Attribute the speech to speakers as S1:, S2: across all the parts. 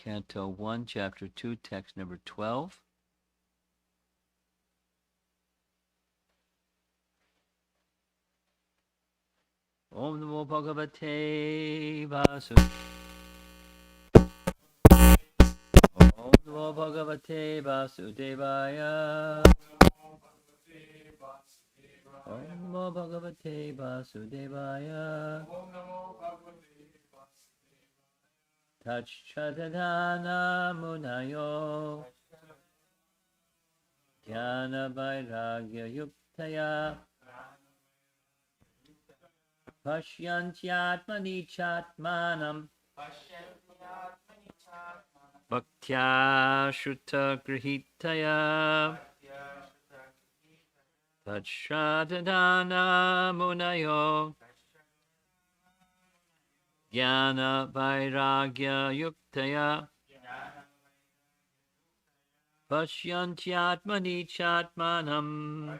S1: Canto 1, Chapter 2, text number 12. Om Namo Bhagavate Vasudevaya. Om Namo Bhagavate Vasudevaya. Om Namo Bhagavate Vasudevaya. Tachadana Munayo Jnana Vairagya Yuktaya Pashyantyatmani Chatmanam Bhaktya Shuta Grihitaya Tachadana Munayo Jnana Vairagya Yuktaya Pashyantyatmani Chatmanam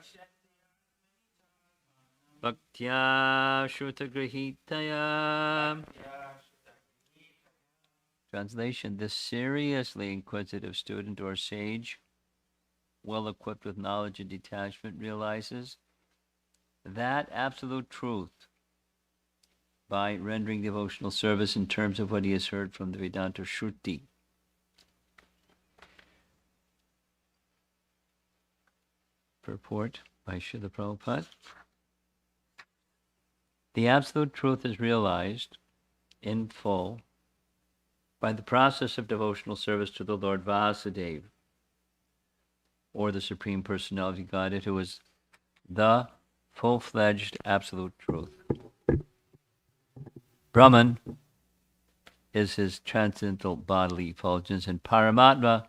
S1: Bhaktya Shrutagrihitaya. Translation: the seriously inquisitive student or sage, well equipped with knowledge and detachment, realizes that absolute truth by rendering devotional service in terms of what he has heard from the Vedanta Shruti. Purport by Srila Prabhupada. The absolute truth is realized in full by the process of devotional service to the Lord Vasudeva, or the Supreme Personality of Godhead, who is the full-fledged absolute truth. Brahman is his transcendental bodily effulgence, and Paramatma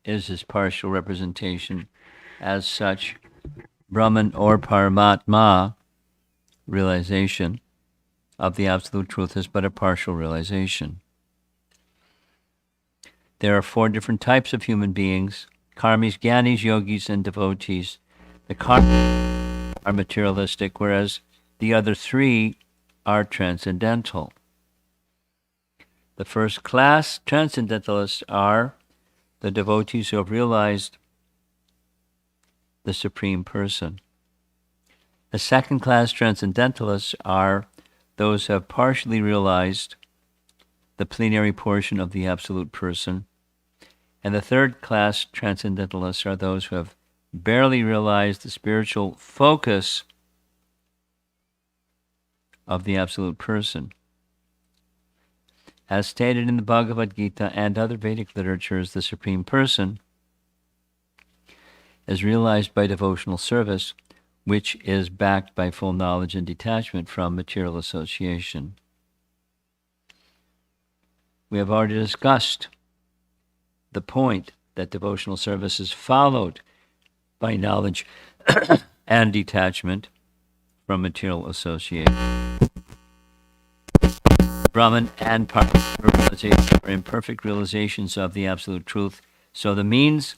S1: is his partial representation. As such, Brahman or Paramatma realization of the absolute truth is but a partial realization. There are 4 different types of human beings: karmis, gyanis, yogis, and devotees. The karmis are materialistic, whereas the other 3 are transcendental. The first class transcendentalists are the devotees who have realized the Supreme Person. The second class transcendentalists are those who have partially realized the plenary portion of the Absolute Person. And the third class transcendentalists are those who have barely realized the spiritual focus of the Absolute Person. As stated in the Bhagavad Gita and other Vedic literatures, the Supreme Person is realized by devotional service, which is backed by full knowledge and detachment from material association. We have already discussed the point that devotional service is followed by knowledge and detachment from material association. Brahman and Paramatma are imperfect realizations of the absolute truth, so the means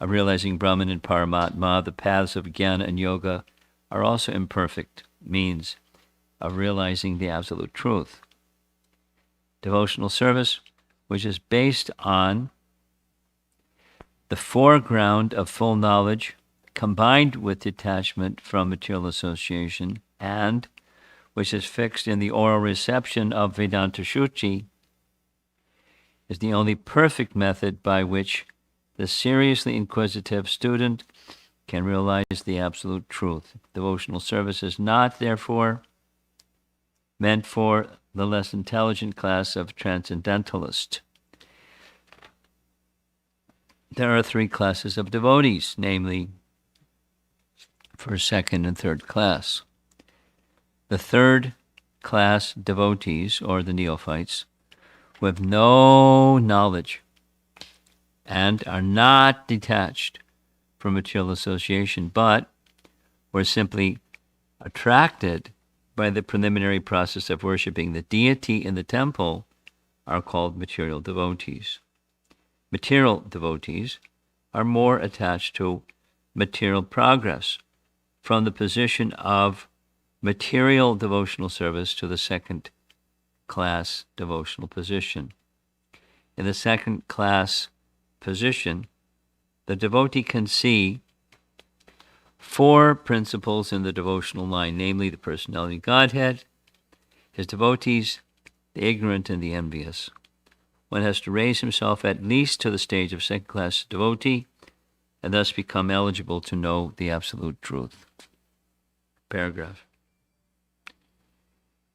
S1: of realizing Brahman and Paramatma, the paths of Jnana and Yoga, are also imperfect means of realizing the absolute truth. Devotional service, which is based on the foreground of full knowledge combined with detachment from material association, and which is fixed in the oral reception of Vedanta Shruti, is the only perfect method by which the seriously inquisitive student can realize the absolute truth. Devotional service is not, therefore, meant for the less intelligent class of transcendentalist. There are 3 classes of devotees, namely first, second, and third class. The third class devotees, or the neophytes, who have no knowledge and are not detached from material association, but were simply attracted by the preliminary process of worshiping the deity in the temple, are called material devotees. Material devotees are more attached to material progress, from the position of material devotional service to the second class devotional position. in the second class position, the devotee can see four principles in the devotional line, namely the personality of Godhead, his devotees, the ignorant, and the envious. One has to raise himself at least to the stage of second-class devotee and thus become eligible to know the absolute truth. Paragraph.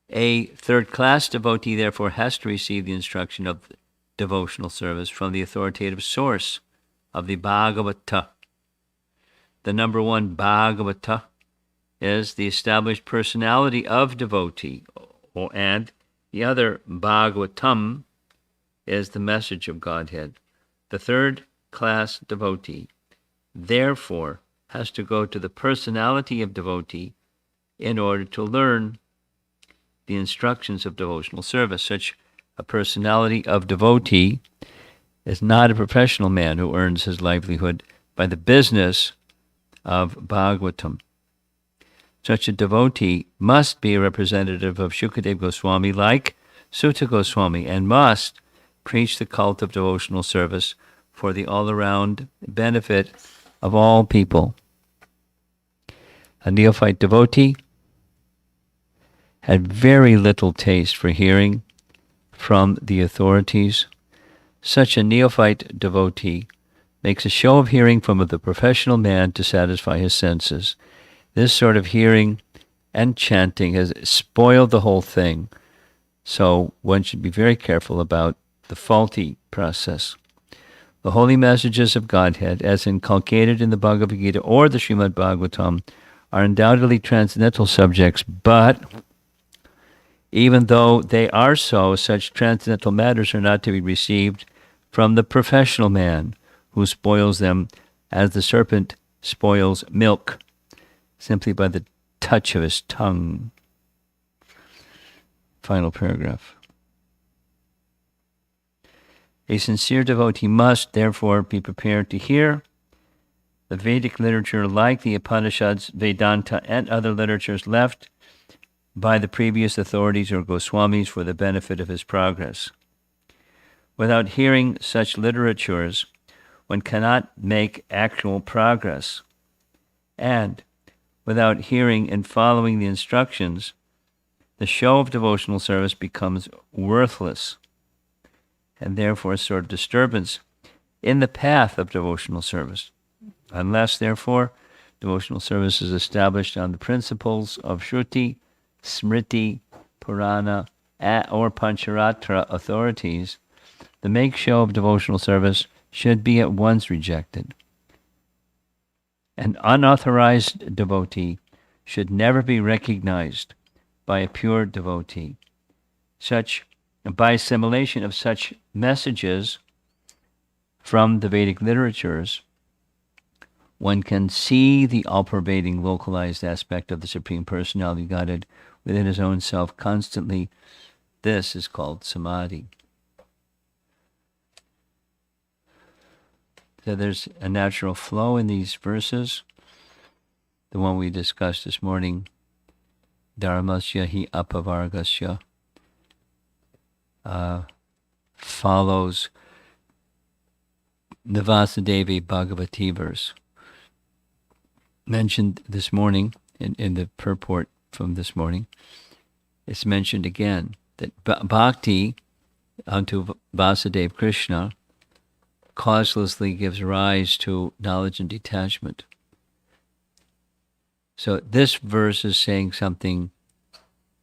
S1: A third-class devotee, therefore, has to receive the instruction of devotional service from the authoritative source of the Bhagavata. The number one Bhagavata is the established personality of devotee, and the other Bhagavatam is the message of Godhead. The third-class devotee, therefore, has to go to the personality of devotee in order to learn the instructions of devotional service. Such a personality of devotee is not a professional man who earns his livelihood by the business of Bhagavatam. Such a devotee must be a representative of Shukadeva Goswami like Sutta Goswami and must preach the cult of devotional service for the all-around benefit of all people. A neophyte devotee had very little taste for hearing from the authorities. Such a neophyte devotee makes a show of hearing from the professional man to satisfy his senses. This sort of hearing and chanting has spoiled the whole thing, so one should be very careful about the faulty process. The holy messages of Godhead, as inculcated in the Bhagavad Gita or the Srimad Bhagavatam, are undoubtedly transcendental subjects, but even though they are so, such transcendental matters are not to be received from the professional man who spoils them as the serpent spoils milk, simply by the touch of his tongue. Final paragraph. A sincere devotee must, therefore, be prepared to hear the Vedic literature like the Upanishads, Vedanta, and other literatures left by the previous authorities or Goswamis for the benefit of his progress. Without hearing such literatures, one cannot make actual progress. And without hearing and following the instructions, the show of devotional service becomes worthless, and therefore a sort of disturbance in the path of devotional service. Unless, therefore, devotional service is established on the principles of Shruti, Smriti, Purana, or Pancharatra authorities, the make show of devotional service should be at once rejected. An unauthorized devotee should never be recognized by a pure devotee. By assimilation of such messages from the Vedic literatures, one can see the all-pervading localized aspect of the Supreme Personality of Godhead within his own self constantly. This is called samadhi. So there's a natural flow in these verses. The one we discussed this morning, Dharmasya hi apavargasya, follows the Vasudevi Bhagavati verse mentioned this morning in the purport from this morning. It's mentioned again that bhakti unto Vasudeva Krishna causelessly gives rise to knowledge and detachment. So this verse is saying something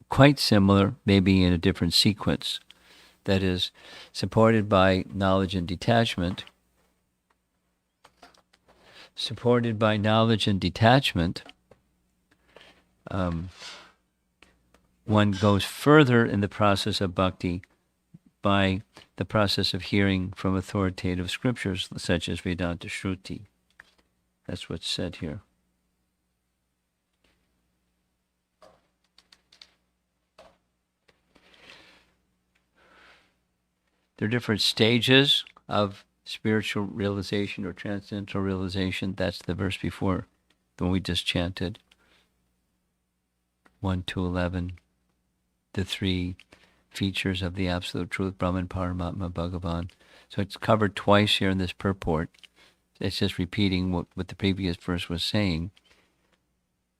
S1: quite similar, maybe in a different sequence. That is, supported by knowledge and detachment. Supported by knowledge and detachment, one goes further in the process of bhakti by the process of hearing from authoritative scriptures such as Vedanta Shruti. That's what's said here. There are different stages of spiritual realization or transcendental realization. That's the verse before, the one we just chanted. 1 to 11, the 3, features of the Absolute Truth, Brahman, Paramatma, Bhagavan. So it's covered twice here in this purport. It's just repeating what the previous verse was saying.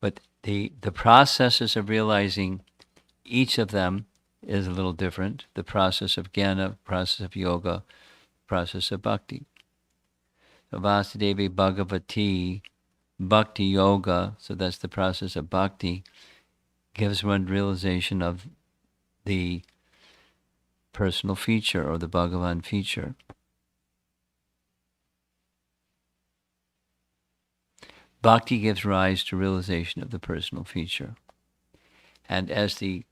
S1: But the processes of realizing each of them is a little different. The process of jnana, process of yoga, process of bhakti. So Vasudevi Bhagavati, bhakti yoga, so that's the process of bhakti, gives one realization of the personal feature or the Bhagavan feature. Bhakti gives rise to realization of the personal feature. And as the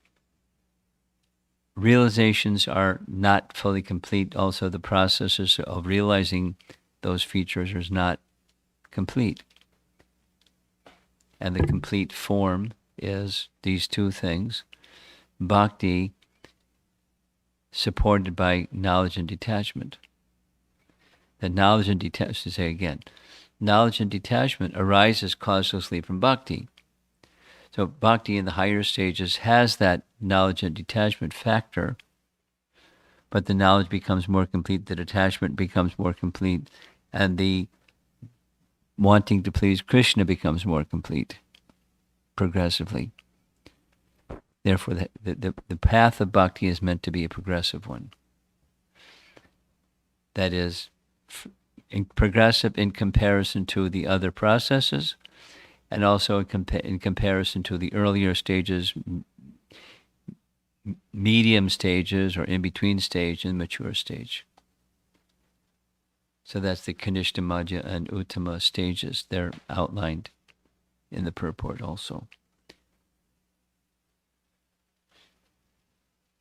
S1: realizations are not fully complete, also the processes of realizing those features is not complete. And the complete form is these two things. Bhakti supported by knowledge and detachment. The knowledge and detachment, knowledge and detachment arises causelessly from bhakti. So bhakti in the higher stages has that knowledge and detachment factor, but the knowledge becomes more complete, the detachment becomes more complete, and the wanting to please Krishna becomes more complete progressively. Therefore, the path of bhakti is meant to be a progressive one. That is, progressive in comparison to the other processes, and also in comparison to the earlier stages, medium stages, or in-between stage, and mature stage. So that's the Kanishta, Madhya, and Uttama stages. They're outlined in the purport also.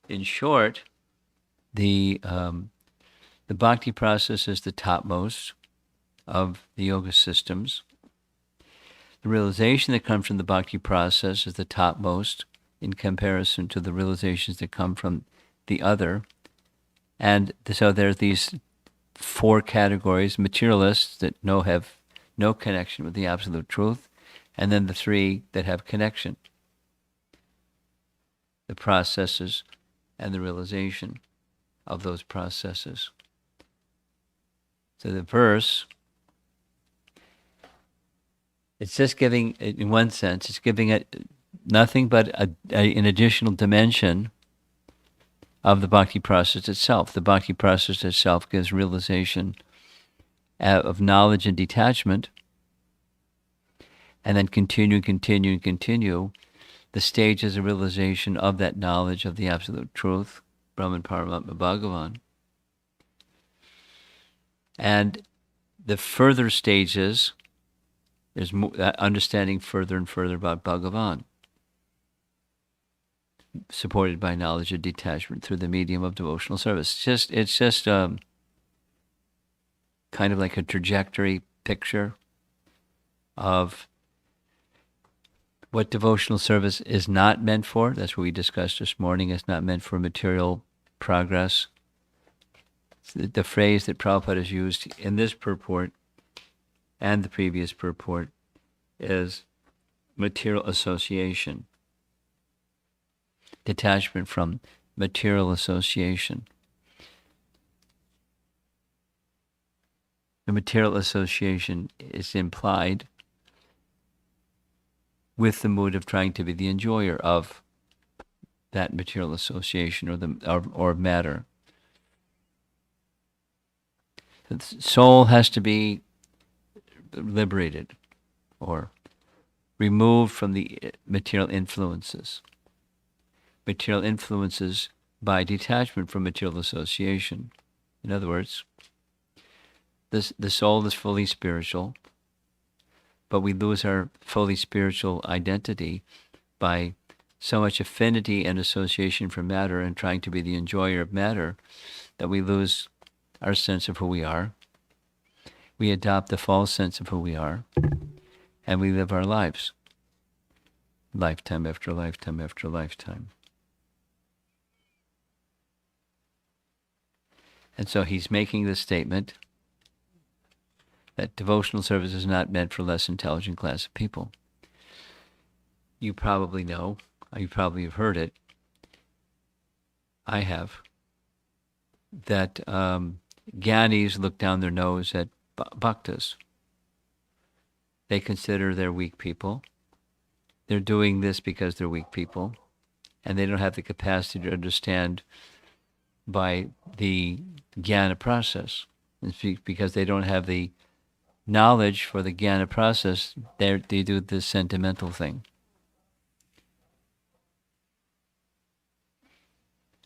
S1: In short, the bhakti process is the topmost of the yoga systems. The realization that comes from the bhakti process is the topmost in comparison to the realizations that come from the other. And so there's these four categories: materialists that have no connection with the Absolute Truth, and then the three that have connection: the processes and the realization of those processes. So the verse, it's just giving, in one sense, it's giving it nothing but an additional dimension of the bhakti process itself. The bhakti process itself gives realization of knowledge and detachment, and then continue the stages of realization of that knowledge of the Absolute Truth, Brahman, Paramatma, Bhagavan. And the further stages is understanding further and further about Bhagavan, supported by knowledge and detachment through the medium of devotional service. It's just kind of like a trajectory picture of what devotional service is not meant for. That's what we discussed this morning. It's not meant for material progress. The phrase that Prabhupada has used in this purport and the previous purport is material association, detachment from material association. The material association is implied with the mood of trying to be the enjoyer of that material association or matter. The soul has to be liberated or removed from the material influences. Material influences by detachment from material association. In other words, the soul is fully spiritual, but we lose our fully spiritual identity by so much affinity and association for matter and trying to be the enjoyer of matter that we lose our sense of who we are. We adopt the false sense of who we are, and we live our lives, lifetime after lifetime after lifetime. And so he's making this statement that devotional service is not meant for less intelligent class of people. You probably know, you probably have heard it, I have, that Gyanis look down their nose at bhaktas. They consider they're weak people. They're doing this because they're weak people, and they don't have the capacity to understand by the jnana process. It's because they don't have the knowledge for the jnana process, they do this sentimental thing.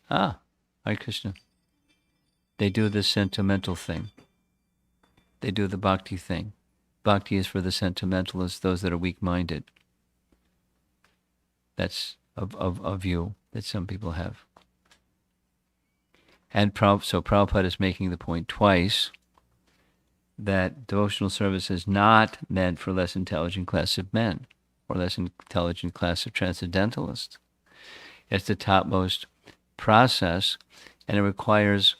S1: Hare Krishna. They do the sentimental thing. They do the bhakti thing. Bhakti is for the sentimentalists, those that are weak-minded. That's a view that some people have. And so Prabhupada is making the point twice that devotional service is not meant for less intelligent class of men or less intelligent class of transcendentalists. It's the topmost process, and it requires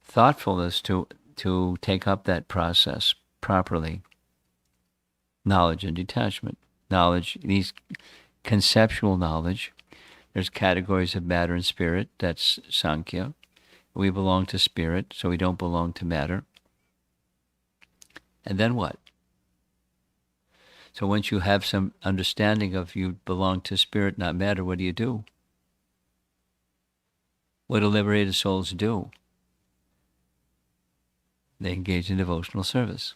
S1: thoughtfulness to take up that process properly. Knowledge and detachment. Knowledge, these conceptual knowledge, there's categories of matter and spirit, that's Sankhya. We belong to spirit, so we don't belong to matter. And then what? So once you have some understanding of you belong to spirit, not matter, what do? What do liberated souls do? They engage in devotional service.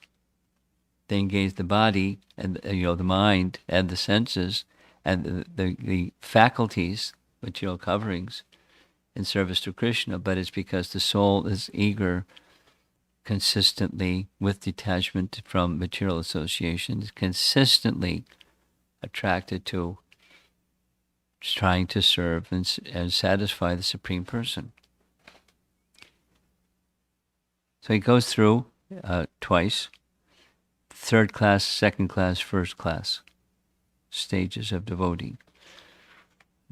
S1: They engage the body and the mind and the senses and the faculties, material coverings, in service to Krishna, but it's because the soul is eager consistently with detachment from material associations, consistently attracted to trying to serve and satisfy the Supreme Person. So he goes through twice, third class, second class, first class stages of devotee.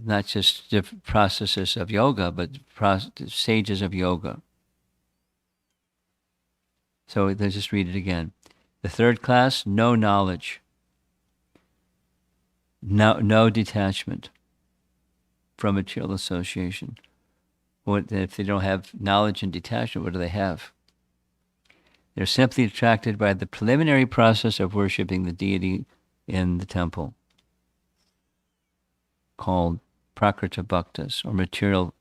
S1: Not just different processes of yoga, but stages of yoga. So let's just read it again. The third class, no knowledge, no detachment from material association. If they don't have knowledge and detachment, what do they have? They're simply attracted by the preliminary process of worshiping the deity in the temple, called prakrita bhaktas, or material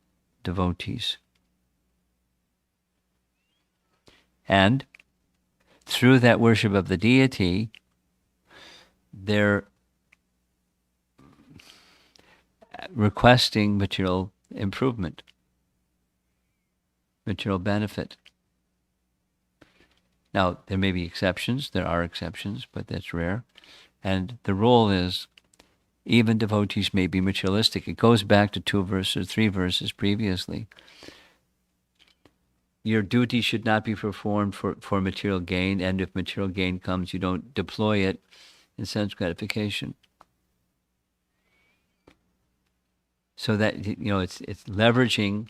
S1: devotees. And through that worship of the deity, they're requesting material improvement, material benefit. Now, there may be exceptions. There are exceptions, but that's rare. And the rule is, even devotees may be materialistic. It goes back to 3 verses previously. Your duty should not be performed for material gain, and if material gain comes, you don't deploy it in sense gratification. So that, it's leveraging.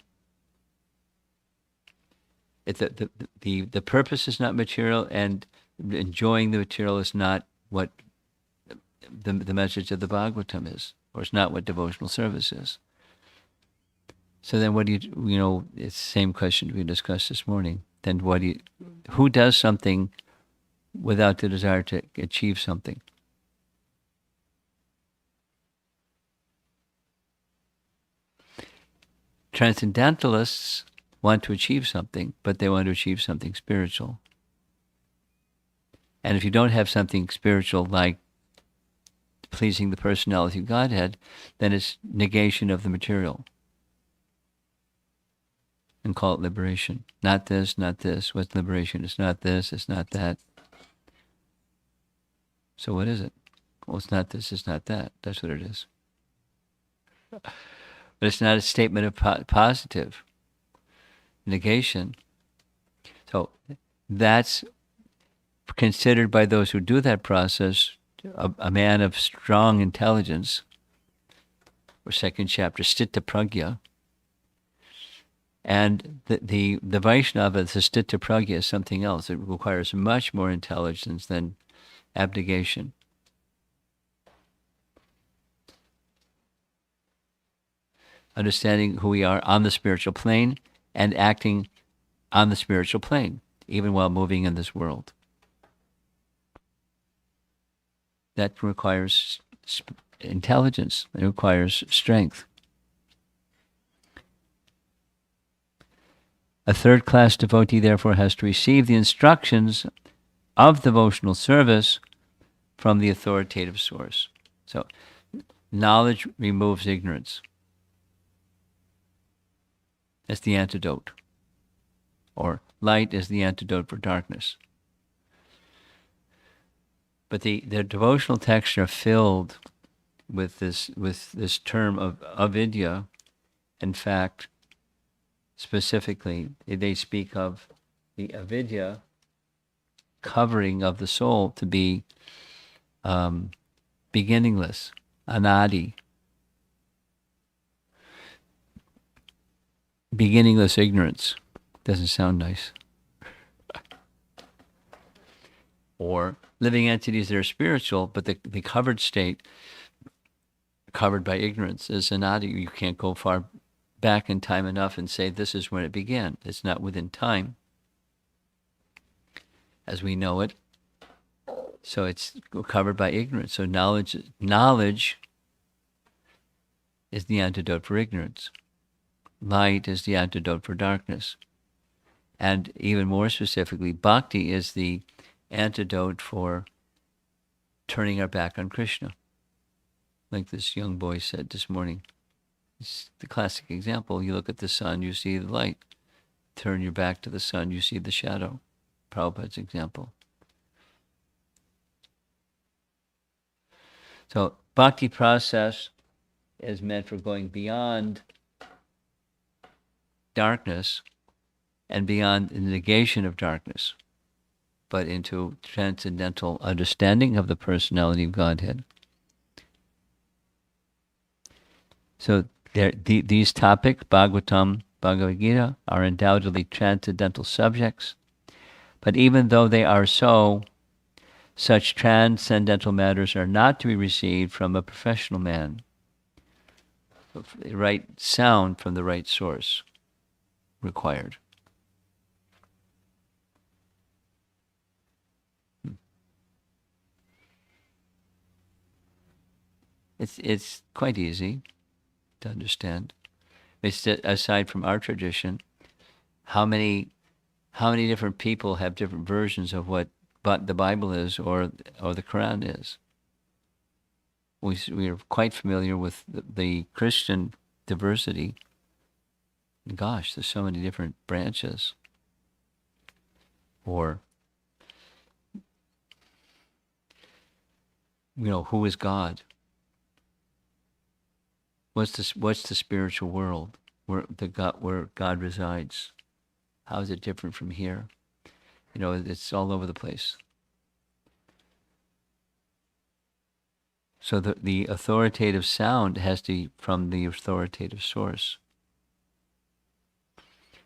S1: The purpose is not material, and enjoying the material is not what the message of the Bhagavatam is, or it's not what devotional service is. So then what do you it's the same question we discussed this morning. Then who does something without the desire to achieve something? Transcendentalists want to achieve something, but they want to achieve something spiritual. And if you don't have something spiritual like pleasing the personality of Godhead, then it's negation of the material. And call it liberation. Not this, not this. What's liberation? It's not this, it's not that. So what is it? Well, it's not this, it's not that. That's what it is. But it's not a statement of positive negation. So that's considered by those who do that process a man of strong intelligence, or second chapter, Sthitta Pragya. And the Vaishnava, the Sthitta Pragya, is something else. It requires much more intelligence than abnegation. understanding who we are on the spiritual plane and acting on the spiritual plane, even while moving in this world. That requires intelligence. It requires strength. A third-class devotee, therefore, has to receive the instructions of devotional service from the authoritative source. So, knowledge removes ignorance. That's the antidote. Or light is the antidote for darkness. But the devotional texts are filled with this term of avidya. In fact, specifically, they speak of the avidya covering of the soul to be beginningless, anadi, beginningless ignorance. Doesn't sound nice. Or living entities that are spiritual, but the covered state, covered by ignorance, is anadi. You can't go far back in time enough and say this is when it began. It's not within time as we know it. So it's covered by ignorance. So knowledge is the antidote for ignorance. Light is the antidote for darkness. And even more specifically, bhakti is the antidote for turning our back on Krishna. Like this young boy said this morning. It's the classic example. You look at the sun, you see the light. Turn your back to the sun, you see the shadow. Prabhupada's example. So bhakti process is meant for going beyond darkness and beyond the negation of darkness, but into transcendental understanding of the personality of Godhead. So these topics, Bhagavatam, Bhagavad Gita, are undoubtedly transcendental subjects, but even though they are so, such transcendental matters are not to be received from a professional man. The right sound from the right source required. It's quite easy to understand. It's aside from our tradition, how many different people have different versions of what the Bible is or the Quran is. We are quite familiar with the Christian diversity. Gosh, there's so many different branches. Or, who is God? What's the spiritual world where God resides? How is it different from here? It's all over the place. So the authoritative sound has to be from the authoritative source.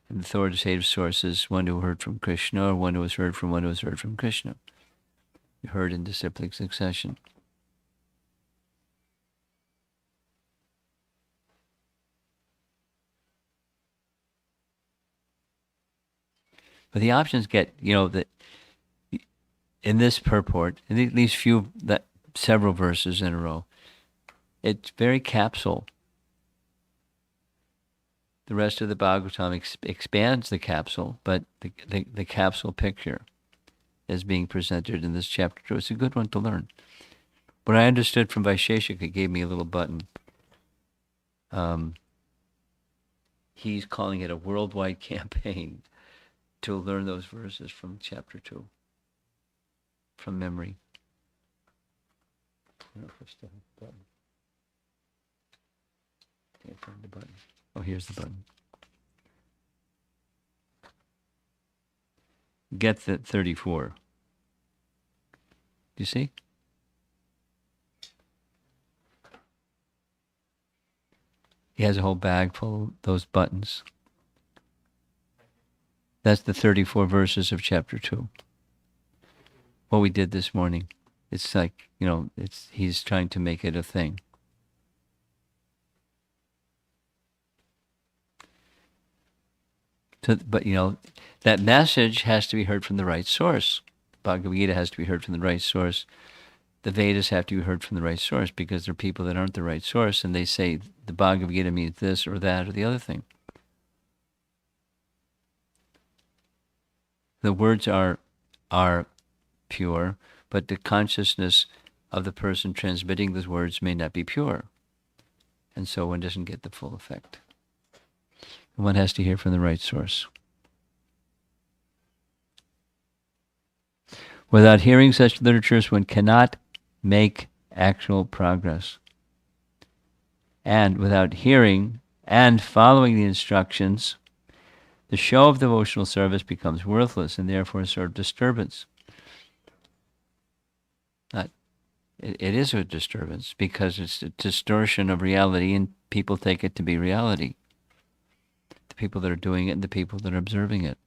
S1: And the authoritative source is one who heard from Krishna, or one who was heard from one who was heard from Krishna. You heard in disciplic succession. But the options get, that in this purport, in these several verses in a row, it's very capsule. The rest of the Bhagavatam expands the capsule, but the capsule picture is being presented in this chapter 2. It's a good one to learn. What I understood from Vaisheshika gave me a little button. He's calling it a worldwide campaign to learn those verses from chapter 2, from memory. I don't know if I still have the button. Can't find the button. Oh, here's the button. Get the 34. Do you see? He has a whole bag full of those buttons. That's the 34 verses of chapter 2. What we did this morning. It's like, he's trying to make it a thing. But that message has to be heard from the right source. Bhagavad Gita has to be heard from the right source. The Vedas have to be heard from the right source, because there are people that aren't the right source, and they say the Bhagavad Gita means this or that or the other thing. The words are pure, but the consciousness of the person transmitting those words may not be pure, and so one doesn't get the full effect. One has to hear from the right source. Without hearing such literatures, one cannot make actual progress. And without hearing and following the instructions, the show of devotional service becomes worthless and therefore a sort of disturbance. It is a disturbance because it's a distortion of reality, and people take it to be reality. The people that are doing it and the people that are observing it.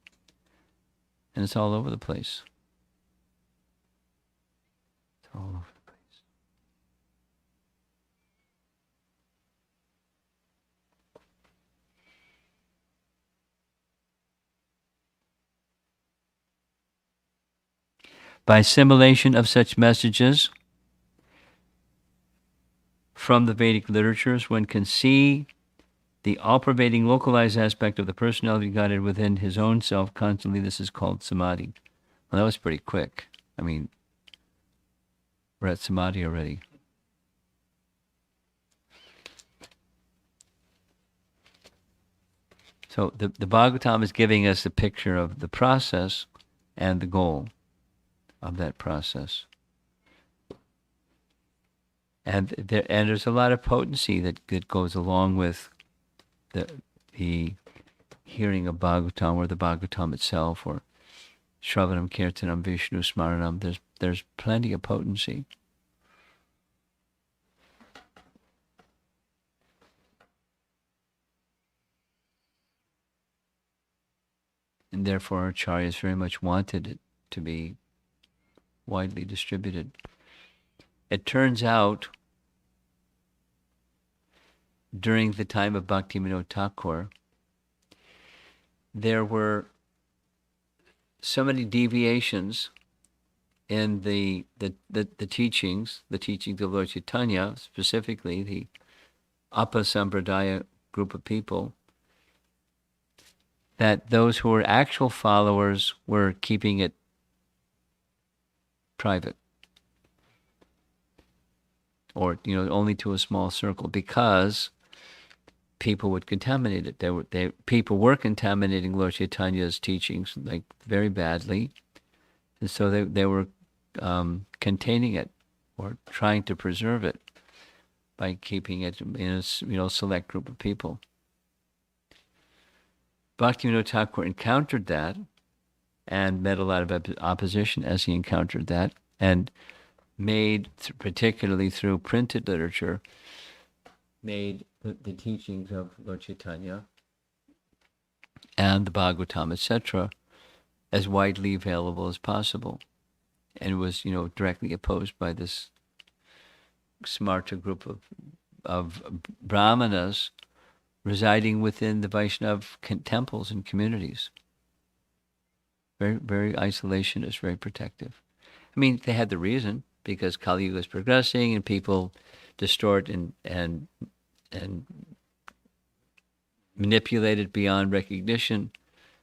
S1: And it's all over the place. It's all over the place. By assimilation of such messages from the Vedic literatures, one can see the all-pervading localized aspect of the personality guided within his own self constantly. This is called samadhi. Well, that was pretty quick. I mean, we're at samadhi already. So the Bhagavatam is giving us a picture of the process and the goal of that process. And there's a lot of potency that goes along with the hearing of Bhagavatam, or the Bhagavatam itself, or Shravanam, Kirtanam, Vishnu Smaranam. There's plenty of potency. And therefore acharyas very much wanted it to be widely distributed. It turns out, during the time of Bhaktivinoda Thakur, there were so many deviations in the teachings, the teachings of Lord Chaitanya, specifically the Appa Sampradaya group of people, that those who were actual followers were keeping it private, or only to a small circle, because people would contaminate it. People were contaminating Lord Chaitanya's teachings very badly, and so they were containing it or trying to preserve it by keeping it in a select group of people. Bhaktivinoda Thakur encountered that and met a lot of opposition as he encountered that, and made, particularly through printed literature, made the teachings of Lord Chaitanya and the Bhagavatam, etc., as widely available as possible, and was directly opposed by this smarta group of brahmanas residing within the Vaishnava temples and communities. Very, very isolationist, very protective. I mean, they had the reason, because Kali Yuga is progressing and people distort and manipulate it beyond recognition.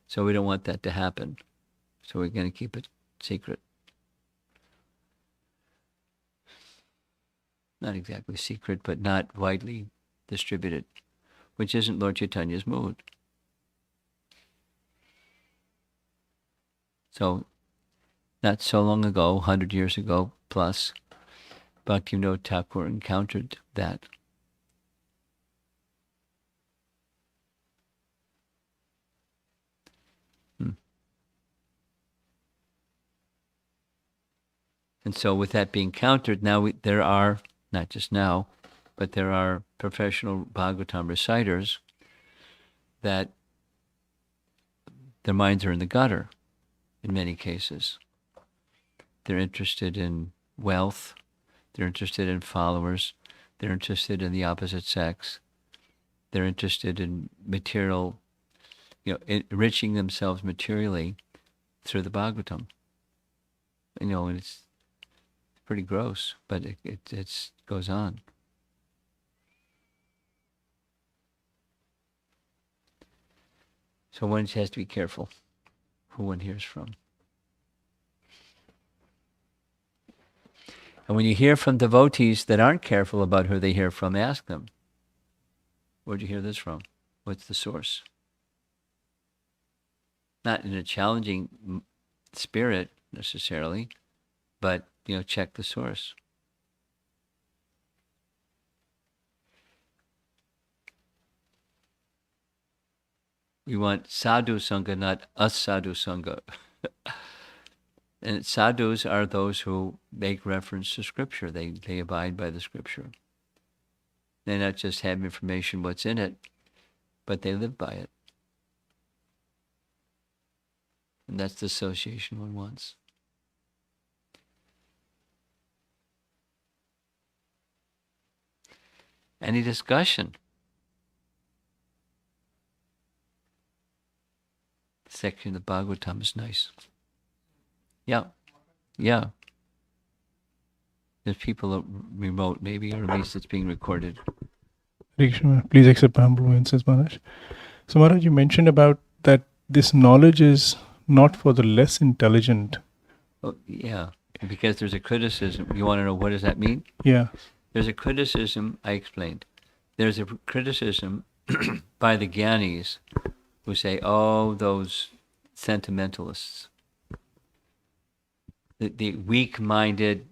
S1: So we don't want that to happen. So we're going to keep it secret. Not exactly secret, but not widely distributed, which isn't Lord Chaitanya's mood. So, not so long ago, 100 years ago plus, Bhaktivinoda Thakur encountered that. And so with that being countered, now there are, not just now, but there are professional Bhagavatam reciters that their minds are in the gutter in many cases. They're interested in wealth, they're interested in followers, they're interested in the opposite sex, they're interested in material enriching themselves materially through the Bhagavatam. And it's pretty gross, but it goes on. So one has to be careful who one hears from. And when you hear from devotees that aren't careful about who they hear from, ask them, where'd you hear this from? What's the source? Not in a challenging spirit necessarily, but check the source. We want sadhu sangha, not asadhu sangha. And sadhus are those who make reference to scripture. They abide by the scripture. They not just have information what's in it, but they live by it. And that's the association one wants. Any discussion? The section of the Bhagavatam is nice. Yeah. There's people remote, maybe, or at least it's being recorded.
S2: Please accept my humble obeisances, Maharaj. So, Maharaj, you mentioned about that this knowledge is not for the less intelligent.
S1: Oh, yeah, because there's a criticism. You want to know what does that mean?
S2: Yeah.
S1: There's a criticism, I explained. There's a criticism by the Gyanis who say, oh, those sentimentalists, the weak-minded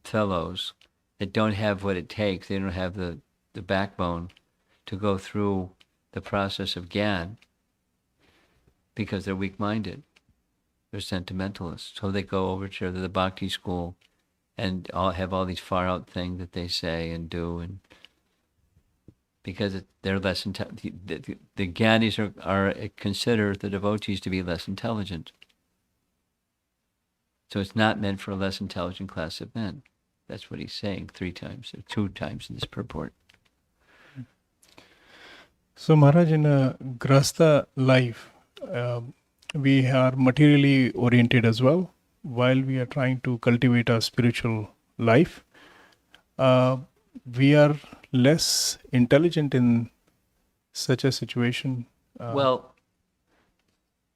S1: fellows that don't have what it takes, they don't have the backbone to go through the process of Gyan because they're weak-minded. They're sentimentalists. So they go over to the Bhakti school and have all these far-out things that they say and do, and because they're less intelligent. The Gyanis are consider the devotees to be less intelligent. So it's not meant for a less intelligent class of men. That's what he's saying 3 times, or 2 times in this purport.
S2: So, Maharaj, in a Grahastha life, we are materially oriented as well, while we are trying to cultivate our spiritual life. We are less intelligent in such a situation.
S1: Well,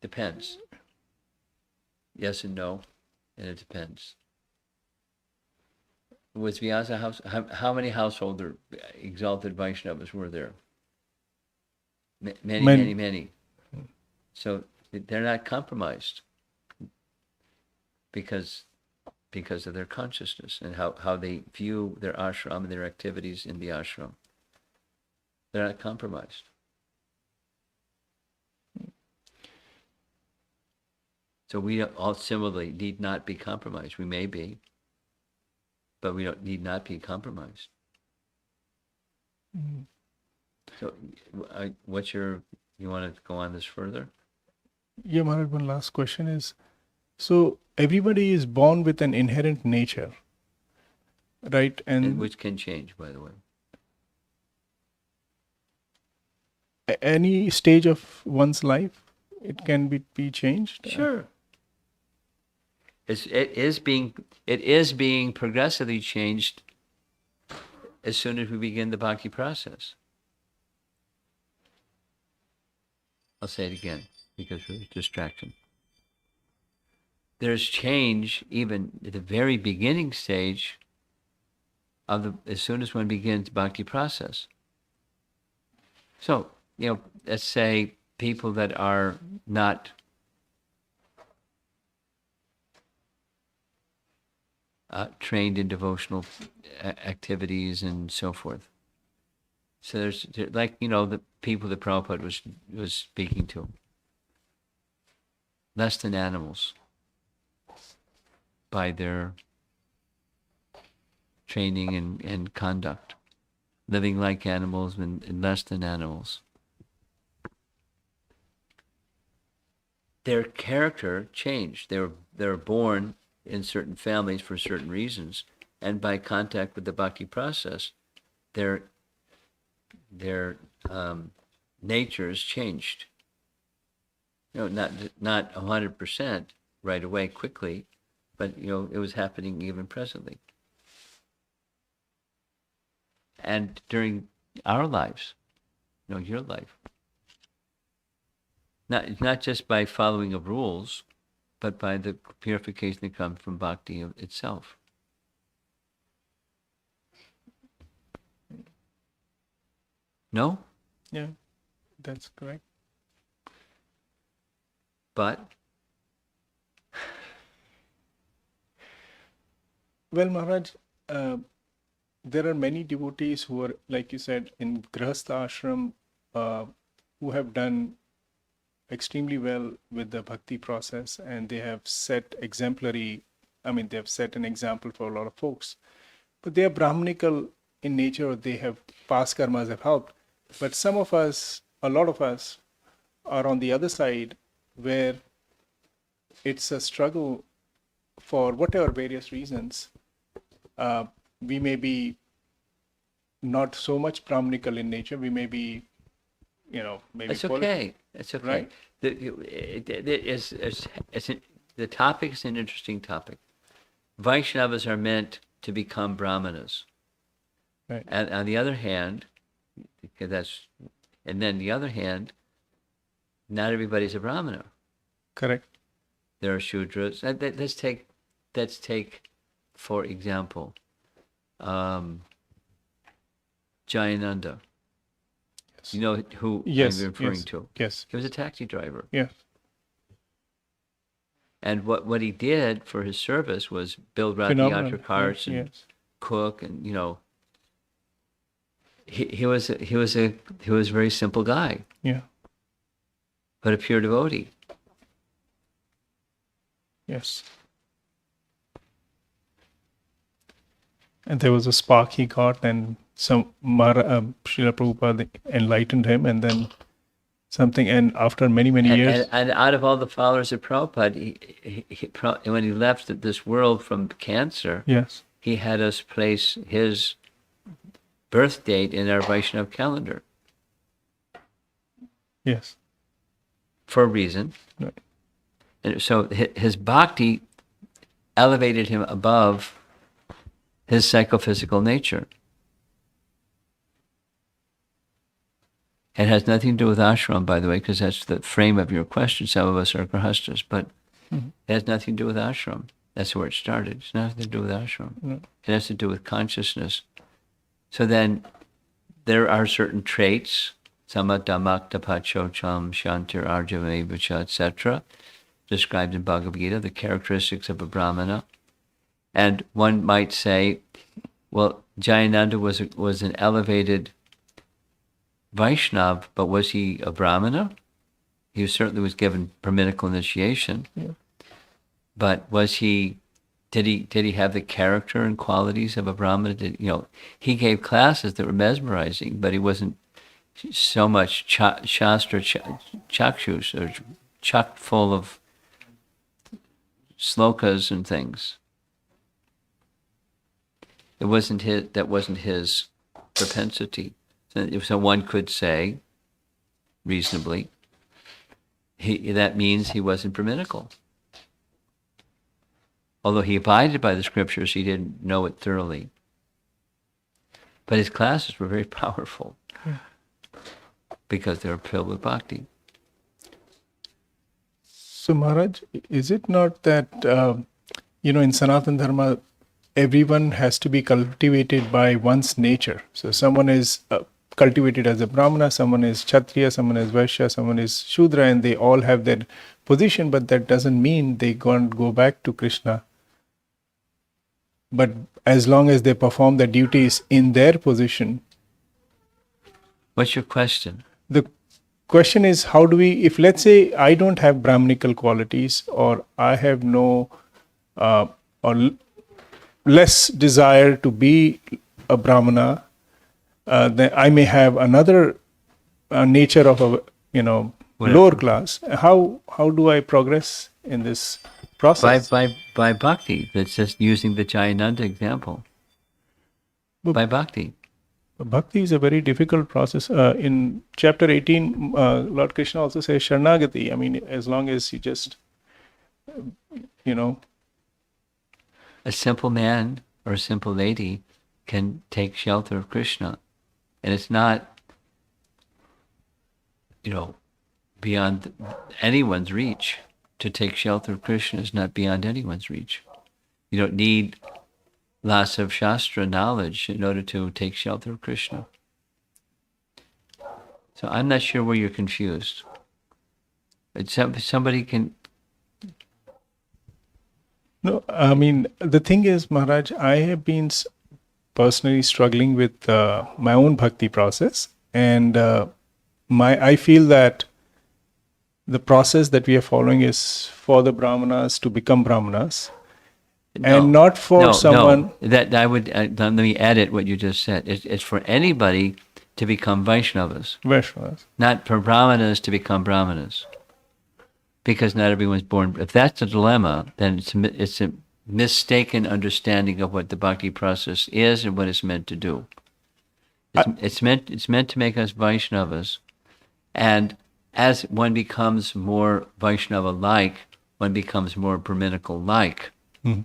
S1: depends. Yes and no, and it depends. Was Vyasa house? How many householder exalted Vaishnavas were there? Many. So they're not compromised because of their consciousness and how they view their ashram and their activities in the ashram. They're not compromised. So we all similarly need not be compromised. We may be, but we need not be compromised.
S2: Mm.
S1: So you want to go on this further?
S2: Yeah, Maharaj, one last question is, so everybody is born with an inherent nature, right? And
S1: which can change, by the way.
S2: Any stage of one's life, it can be changed?
S1: Sure. It is being progressively changed as soon as we begin the bhakti process. I'll say it again because of the distraction. There's change even at the very beginning stage as soon as one begins bhakti process. So, let's say people that are not trained in devotional activities and so forth. So there's like, the people that Prabhupada was speaking to. Less than animals by their training and conduct. Living like animals and less than animals. Their character changed. They were born in certain families for certain reasons, and by contact with the bhakti process, their natures changed. not 100% right away, quickly, but it was happening even presently. And during our lives, your life. Not just by following of rules, but by the purification that comes from bhakti itself. No?
S2: Yeah, that's correct.
S1: But?
S2: Well, Maharaj, there are many devotees who are, like you said, in Grihastha ashram, who have done extremely well with the bhakti process, and they have set they have set an example for a lot of folks. But they are Brahmanical in nature, they have past karmas have helped. But some of us, a lot of us, are on the other side where it's a struggle for whatever various reasons. We may be not so much Brahmanical in nature. We may be, maybe.
S1: It's okay. It's okay.
S2: Right?
S1: The topic is an interesting topic. Vaishnavas are meant to become Brahmanas.
S2: Right.
S1: And on the other hand, not everybody's a Brahmana.
S2: Correct.
S1: There are Shudras. Let's take, for example, Jayananda.
S2: Yes.
S1: You know who
S2: Yes,
S1: I'm referring
S2: yes,
S1: to?
S2: yes.
S1: He was a taxi driver.
S2: Yes.
S1: And what he did for his service was build
S2: Phenomenal.
S1: Rathayatra carts and
S2: Yes.
S1: cook, and he was a very simple guy,
S2: Yeah.
S1: but a pure devotee.
S2: Yes. And there was a spark he got, and Srila Prabhupada enlightened him, and then something, and after many years.
S1: And out of all the followers of Prabhupada, when he left this world from cancer,
S2: Yes.
S1: he had us place his birth date in our Vaishnav calendar
S2: Yes.
S1: for a reason.
S2: Right.
S1: And so his bhakti elevated him above his psychophysical nature. It has nothing to do with ashram, by the way, because that's the frame of your question. Some of us are grihasthas, but it has nothing to do with ashram. That's where it started. It's nothing to do with ashram. It has to do with consciousness. So then there are certain traits, samadhammaktapachocham, shantir arjavamevacha, etc., described in Bhagavad Gita, the characteristics of a Brahmana. And one might say, well, Jayananda was an elevated Vaishnav, but was he a Brahmana? He certainly was given Brahminical initiation.
S2: Yeah.
S1: But did he have the character and qualities of a Brahmana? He gave classes that were mesmerizing, but he wasn't so much shastra chakshus, or chock full of slokas and things. That wasn't his propensity. So one could say, reasonably, that means he wasn't Brahminical. Although he abided by the scriptures, he didn't know it thoroughly. But his classes were very powerful because they were filled with bhakti.
S2: So Maharaj, is it not that, in Sanatana Dharma, everyone has to be cultivated by one's nature? So someone is cultivated as a Brahmana, someone is Kshatriya, someone is Vaishya, someone is Shudra, and they all have their position, but that doesn't mean they can't go back to Krishna. But as long as they perform the duties in their position.
S1: What's your question?
S2: The question is, how do we, if let's say I don't have Brahmanical qualities, or I have no, or less desire to be a Brahmana, then I may have another nature of a, lower class. How do I progress in this process?
S1: By bhakti. That's just using the Jayananda example. By bhakti.
S2: bhakti is a very difficult process. In chapter 18, Lord Krishna also says Sharanagati. I mean, as long as you just, you know,
S1: A simple man or a simple lady can take shelter of Krishna. And it's not, beyond anyone's reach. To take shelter of Krishna is not beyond anyone's reach. You don't need lots of Shastra knowledge in order to take shelter of Krishna. So I'm not sure where you're confused. Somebody can...
S2: no, I mean, the thing is, Maharaj, I have been personally struggling with my own bhakti process. And I feel that the process that we are following is for the Brahmanas to become Brahmanas. And not for someone.
S1: No. That I would let me edit what you just said. It's for anybody to become Vaishnavas,
S2: Vaishnavas.
S1: not for Brahmanas to become Brahmanas, because not everyone's born. If that's the dilemma, then it's a mistaken understanding of what the bhakti process is and what it's meant to do. It's meant to make us Vaishnavas, and as one becomes more Vaishnava-like, one becomes more Brahminical-like.
S2: Mm-hmm.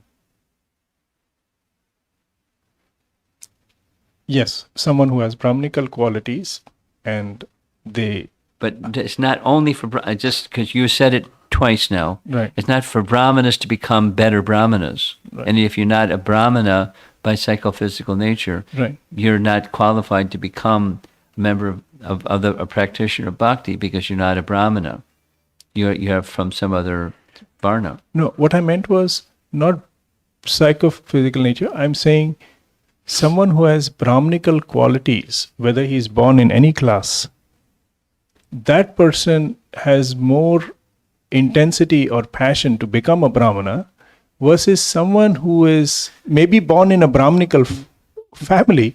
S2: Yes, someone who has Brahminical qualities, and they...
S1: But it's not only for... Just because you said it twice now.
S2: Right.
S1: It's not for Brahmanas to become better Brahmanas.
S2: Right.
S1: And if you're not a Brahmana by psychophysical nature,
S2: right.
S1: you're not qualified to become a member of a practitioner of bhakti because you're not a Brahmana. You're from some other varna.
S2: No, what I meant was not psychophysical nature. I'm saying someone who has Brahminical qualities, whether he's born in any class, that person has more intensity or passion to become a Brahmana versus someone who is maybe born in a Brahminical family,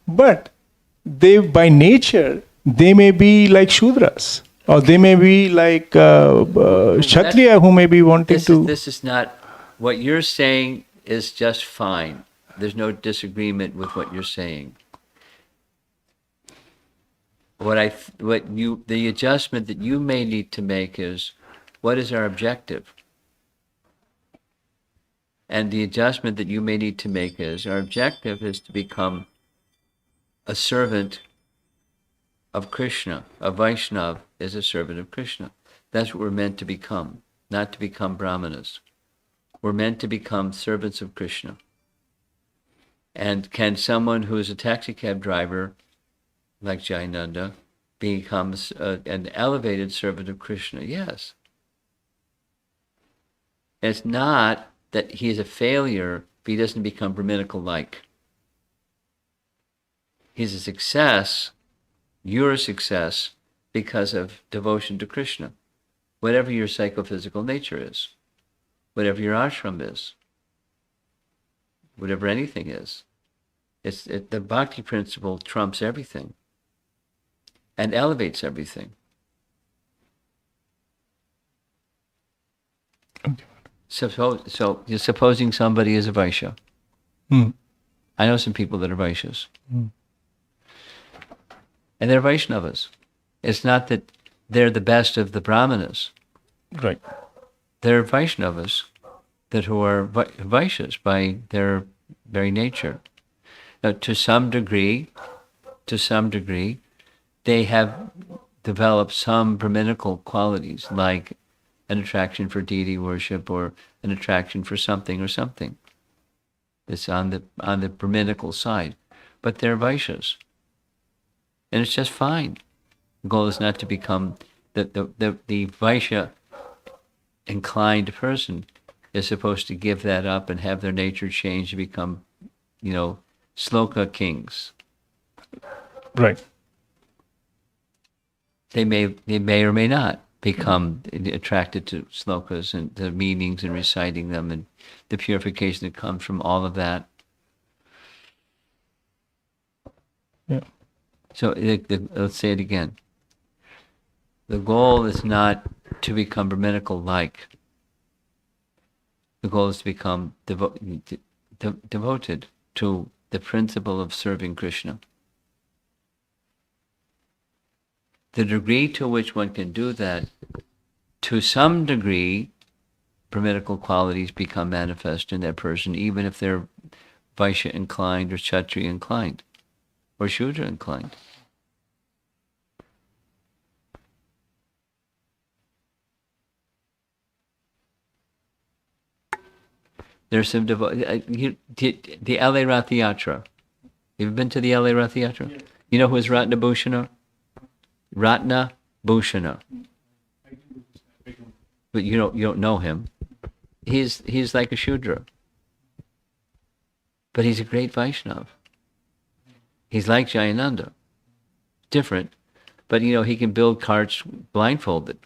S2: but they by nature, they may be like Shudras, or they may be like Kshatriya who may be wanting to...
S1: This is not... What you're saying is just fine. There's no disagreement with what you're saying. The adjustment that you may need to make is, what is our objective? And the adjustment that you may need to make is, our objective is to become a servant of Krishna. A Vaishnav is a servant of Krishna. That's what we're meant to become, not to become Brahmanas. We're meant to become servants of Krishna. And can someone who is a taxi cab driver, like Jayananda, become an elevated servant of Krishna? Yes. It's not that he is a failure if he doesn't become Brahminical-like. He's a success, you're a success, because of devotion to Krishna. Whatever your psychophysical nature is, whatever your ashram is, whatever anything is. The bhakti principle trumps everything and elevates everything.
S2: Okay.
S1: So you're supposing somebody is a Vaishya.
S2: Hmm.
S1: I know some people that are Vaishyas.
S2: Hmm.
S1: And they're Vaishnavas. It's not that they're the best of the Brahmanas.
S2: Right.
S1: They're Vaishnavas who are Vaishyas by their very nature. Now, to some degree, they have developed some Brahminical qualities, like an attraction for deity worship or an attraction for something or something. It's on the Brahminical side, but they're Vaishyas, and it's just fine. The goal is not to become the Vaishya inclined person is supposed to give that up and have their nature change to become, sloka kings.
S2: Right.
S1: They may or may not become attracted to slokas and the meanings and reciting them and the purification that comes from all of that.
S2: Yeah.
S1: So let's say it again. The goal is not to become Brahminical-like. The goal is to become devoted to the principle of serving Krishna. the degree to which one can do that, to some degree, Brahminical qualities become manifest in that person, even if they're Vaishya inclined or Kshatriya inclined or Shudra inclined. There's some the LA Rath Yatra. You've been to the LA Rath Yatra?
S2: Yes.
S1: You know who is Ratna Bhushana? Ratna Bhushana. But you don't know him. He's like a Shudra. But he's a great Vaishnav. He's like Jayananda. Different. But he can build carts blindfolded.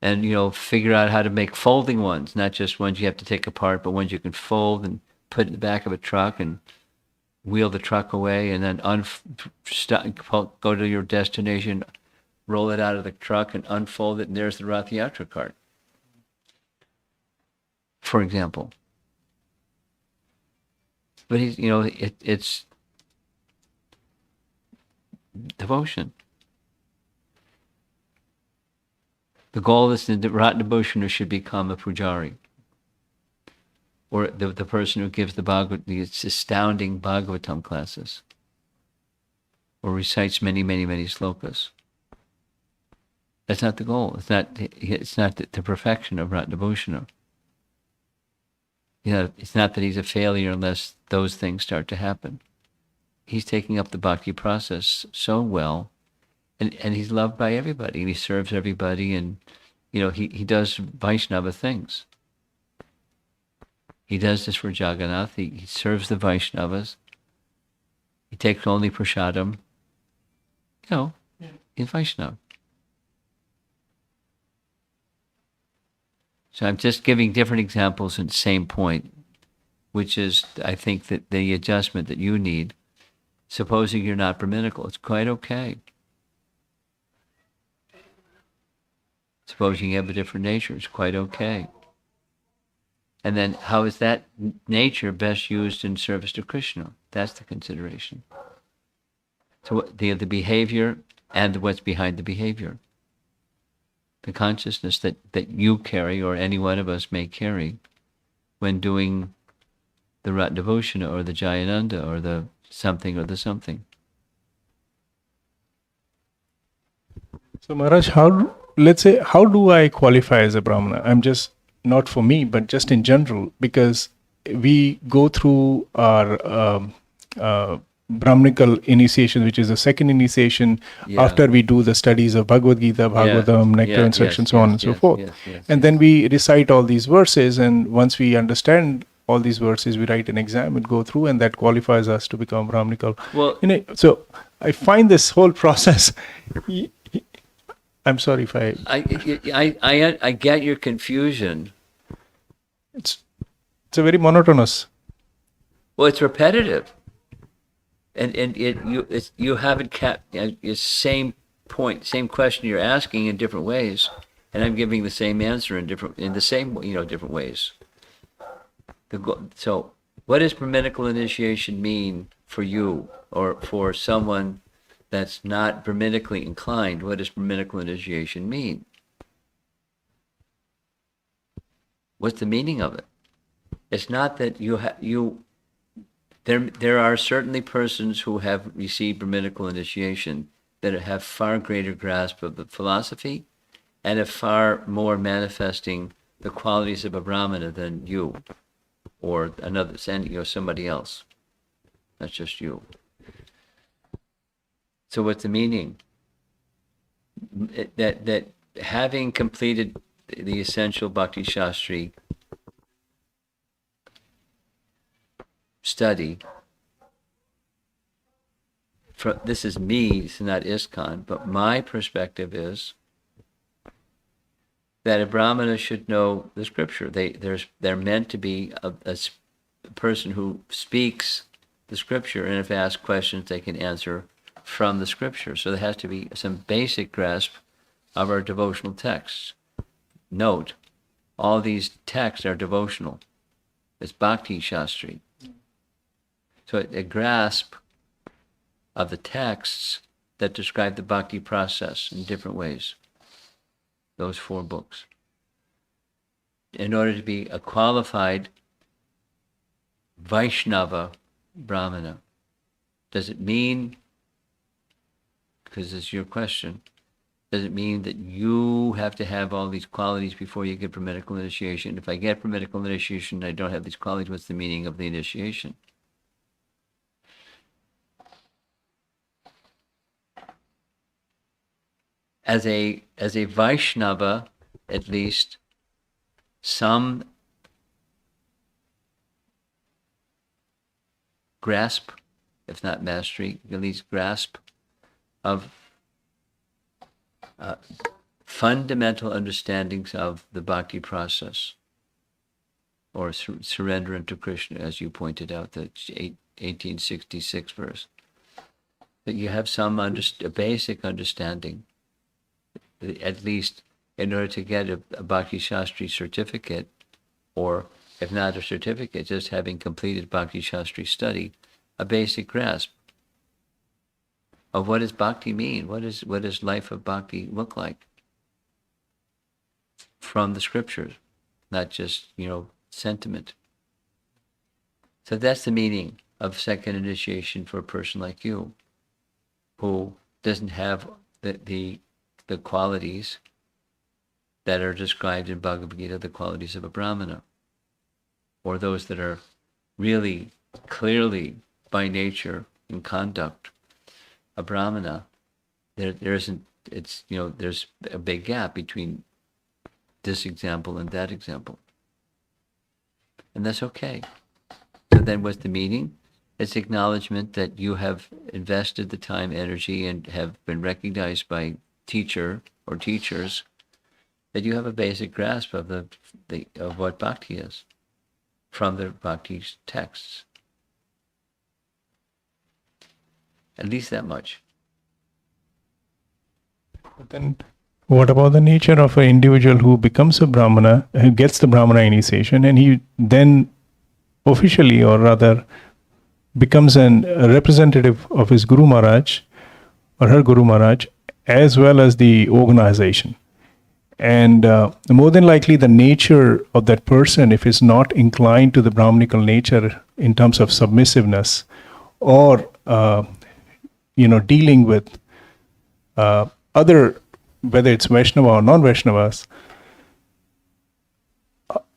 S1: And figure out how to make folding ones, not just ones you have to take apart, but ones you can fold and put in the back of a truck and wheel the truck away, and then go to your destination, roll it out of the truck and unfold it, and there's the Rath Yatra cart, for example. But it's devotion. The goal is that Ratna Bhushana should become a pujari, or the person who gives these astounding Bhagavatam classes, or recites many, many, many slokas. That's not the goal. It's not the perfection of Ratna Bhushana. It's not that he's a failure unless those things start to happen. He's taking up the bhakti process so well. And he's loved by everybody, and he serves everybody, and he does Vaishnava things. He does this for Jagannath. He serves the Vaishnavas. He takes only prasadam. In Vaishnava. So I'm just giving different examples in the same point, which is, I think, that the adjustment that you need. Supposing you're not Brahminical, it's quite okay. Supposing you have a different nature, it's quite okay. And then how is that nature best used in service to Krishna? That's the consideration. So the behavior and what's behind the behavior. The consciousness that you carry, or any one of us may carry, when doing the Ratna Bhushana or the Jayananda or the something or the something.
S2: So Maharaj, how do I qualify as a Brahmana? I'm just, not for me, but just in general, because we go through our Brahminical initiation, which is the second initiation, after we do the studies of Bhagavad Gita, Bhagavatam, Nectar Instruction, so on and so forth. And then we recite all these verses, and once we understand all these verses, we write an exam and go through, and that qualifies us to become Brahminical.
S1: Well,
S2: so I find this whole process... I'm sorry if
S1: I get your confusion.
S2: It's a very monotonous.
S1: Well, it's repetitive, and you haven't kept the same point, same question you're asking in different ways, and I'm giving the same answer in different ways. So, what does Brahminical initiation mean for you, or for someone that's not Brahminically inclined? What does Brahminical initiation mean? What's the meaning of it? It's not that there are certainly persons who have received Brahminical initiation that have far greater grasp of the philosophy and are far more manifesting the qualities of a Brahmana than you or another, somebody else. Not just you. So what's the meaning? That having completed the essential Bhakti Shastri study, this is me, it's not ISKCON, but my perspective is that a Brahmana should know the scripture. They're meant to be a person who speaks the scripture, and if asked questions, they can answer from the scripture. So there has to be some basic grasp of our devotional texts. Note, all these texts are devotional. It's Bhakti Shastri. So a grasp of the texts that describe the bhakti process in different ways. Those 4 books. In order to be a qualified Vaishnava Brahmana, does it mean, because it's your question, does it mean that you have to have all these qualities before you get Brahminical initiation? If I get Brahminical initiation and I don't have these qualities, what's the meaning of the initiation? As a Vaishnava, at least, some grasp, if not mastery, at least grasp of fundamental understandings of the bhakti process, or surrender unto Krishna, as you pointed out, the 1866 verse. That you have some a basic understanding, at least in order to get a Bhakti Shastri certificate, or if not a certificate, just having completed Bhakti Shastri study, a basic grasp of what does bhakti mean? What does life of bhakti look like? From the scriptures, not just, sentiment. So that's the meaning of second initiation for a person like you, who doesn't have the qualities that are described in Bhagavad Gita, the qualities of a Brahmana, or those that are really clearly by nature and conduct a Brahmana. There isn't, there's a big gap between this example and that example. And that's okay. So then what's the meaning? It's acknowledgement that you have invested the time, energy, and have been recognized by teacher or teachers that you have a basic grasp of of what bhakti is from the bhakti texts. At least that much.
S2: But then, what about the nature of an individual who becomes a Brahmana, who gets the Brahmana initiation, and he then officially, or rather, becomes a representative of his Guru Maharaj or her Guru Maharaj, as well as the organization? And more than likely, the nature of that person, if it's not inclined to the Brahminical nature in terms of submissiveness, or dealing with other, whether it's Vaishnava or non-Vaishnavas,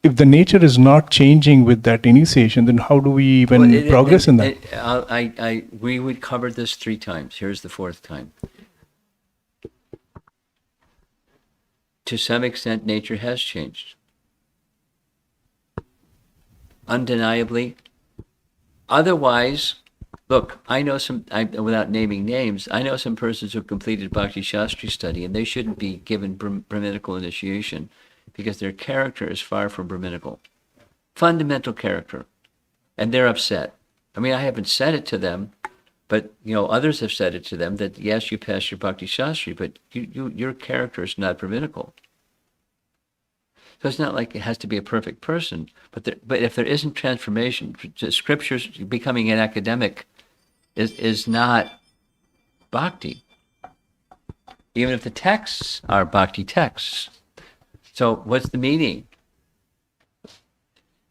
S2: if the nature is not changing with that initiation, then how do we even progress in that?
S1: We would cover this 3 times. Here's the 4th time. To some extent, nature has changed. Undeniably. Otherwise, look, I know without naming names, I know some persons who completed Bhakti Shastri study, and they shouldn't be given Brahminical initiation because their character is far from Brahminical. Fundamental character. And they're upset. I mean, I haven't said it to them, but, others have said it to them that, yes, you passed your Bhakti Shastri, but your character is not Brahminical. So it's not like it has to be a perfect person, but if there isn't transformation, scriptures, becoming an academic is not bhakti, even if the texts are bhakti texts. So what's the meaning?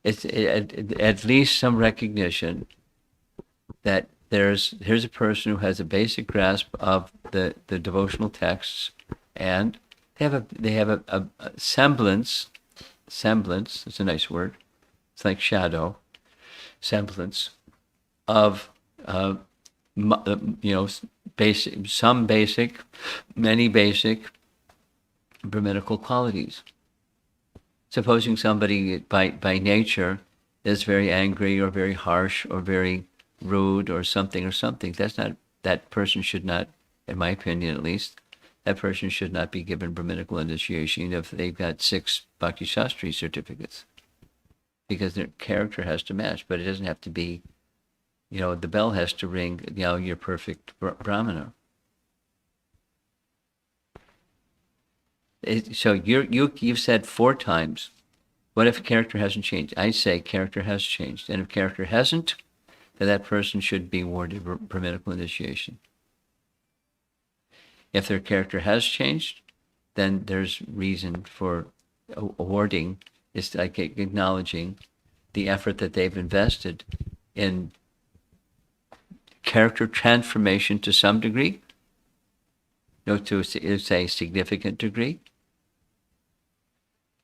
S1: It's at least some recognition that here's a person who has a basic grasp of the devotional texts, and they have a semblance, it's a nice word, it's like shadow, semblance of many basic Brahminical qualities. Supposing somebody by nature is very angry or very harsh or very rude or something, that person should not, in my opinion at least, that person should not be given Brahminical initiation if they've got 6 Bhakti Shastri certificates, because their character has to match, but it doesn't have to be, the bell has to ring, you're perfect Brahmana. So you've said 4 times, what if character hasn't changed? I say character has changed, and if character hasn't, then that person should be awarded Brahminical initiation. If their character has changed, then there's reason for awarding, is like acknowledging the effort that they've invested in character transformation to some degree, to say significant degree,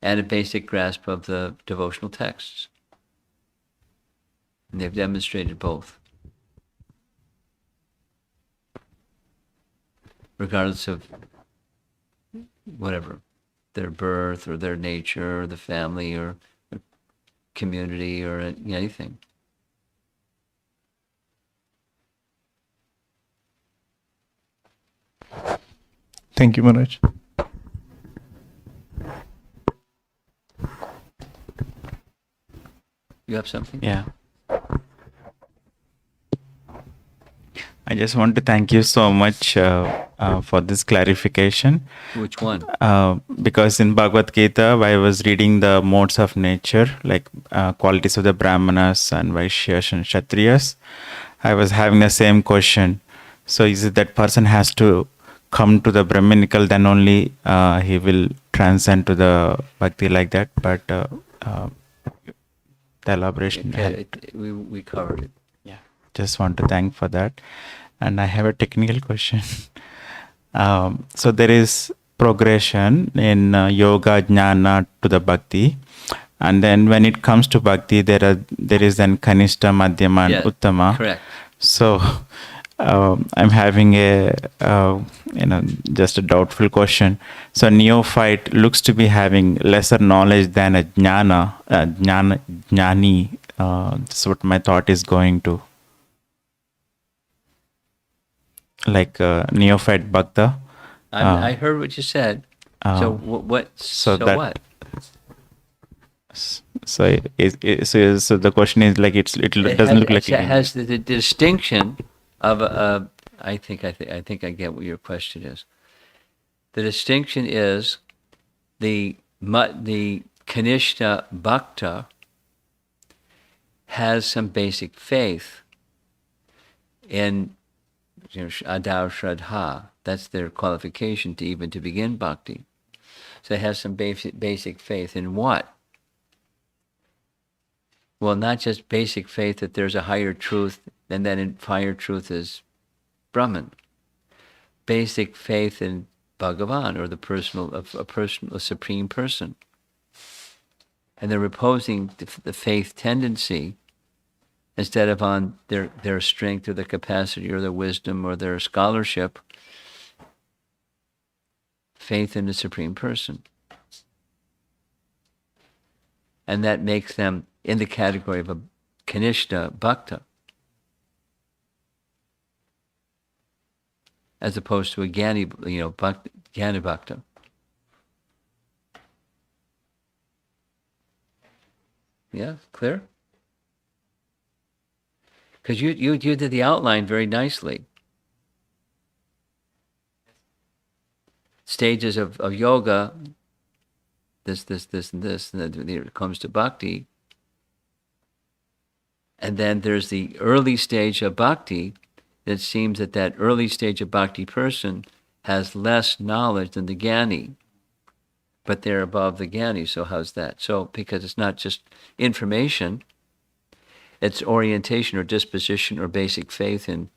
S1: and a basic grasp of the devotional texts. And they've demonstrated both, regardless of whatever, their birth or their nature or the family or community or anything.
S2: Thank you, Maharaj.
S1: You have something?
S3: Yeah. I just want to thank you so much for this clarification.
S1: Which one?
S3: Because in Bhagavad Gita, I was reading the modes of nature, like qualities of the Brahmanas and Vaishyas and Kshatriyas. I was having the same question. So is it that person has to come to the Brahminical, then only he will transcend to the Bhakti like that? But the elaboration.
S1: We covered it.
S3: Yeah, just want to thank for that. And I have a technical question. So there is progression in yoga, jnana to the bhakti. And then when it comes to bhakti, there is then kanishta, madhyama, and uttama.
S1: Correct.
S3: So I'm having a just a doubtful question. So neophyte looks to be having lesser knowledge than a jnani. That's what my thought is going to. Like neophyte bhakta.
S1: I heard what you said. So what? So what?
S3: So the question is like it doesn't look like
S1: it has the distinction of I think I get what your question is. The distinction is the Kanishta Bhakta has some basic faith in Adar Shraddha. That's their qualification to even to begin bhakti. So it has some basic faith in what? Well, not just basic faith that there's a higher truth and that higher truth is Brahman. Basic faith in Bhagavan, or a supreme person. And they're reposing the faith tendency instead of on their strength or their capacity or their wisdom or their scholarship, faith in the supreme person. And that makes them in the category of a Kanishta Bhakta, as opposed to a Jnani, Jnana Bhakta. Yeah, clear? Because you did the outline very nicely. Stages of yoga, this, and this, and then it comes to bhakti. And then there's the early stage of bhakti. It seems that early stage of bhakti person has less knowledge than the Jnani, but they're above the Jnani. So how's that? So because it's not just information, it's orientation or disposition or basic faith in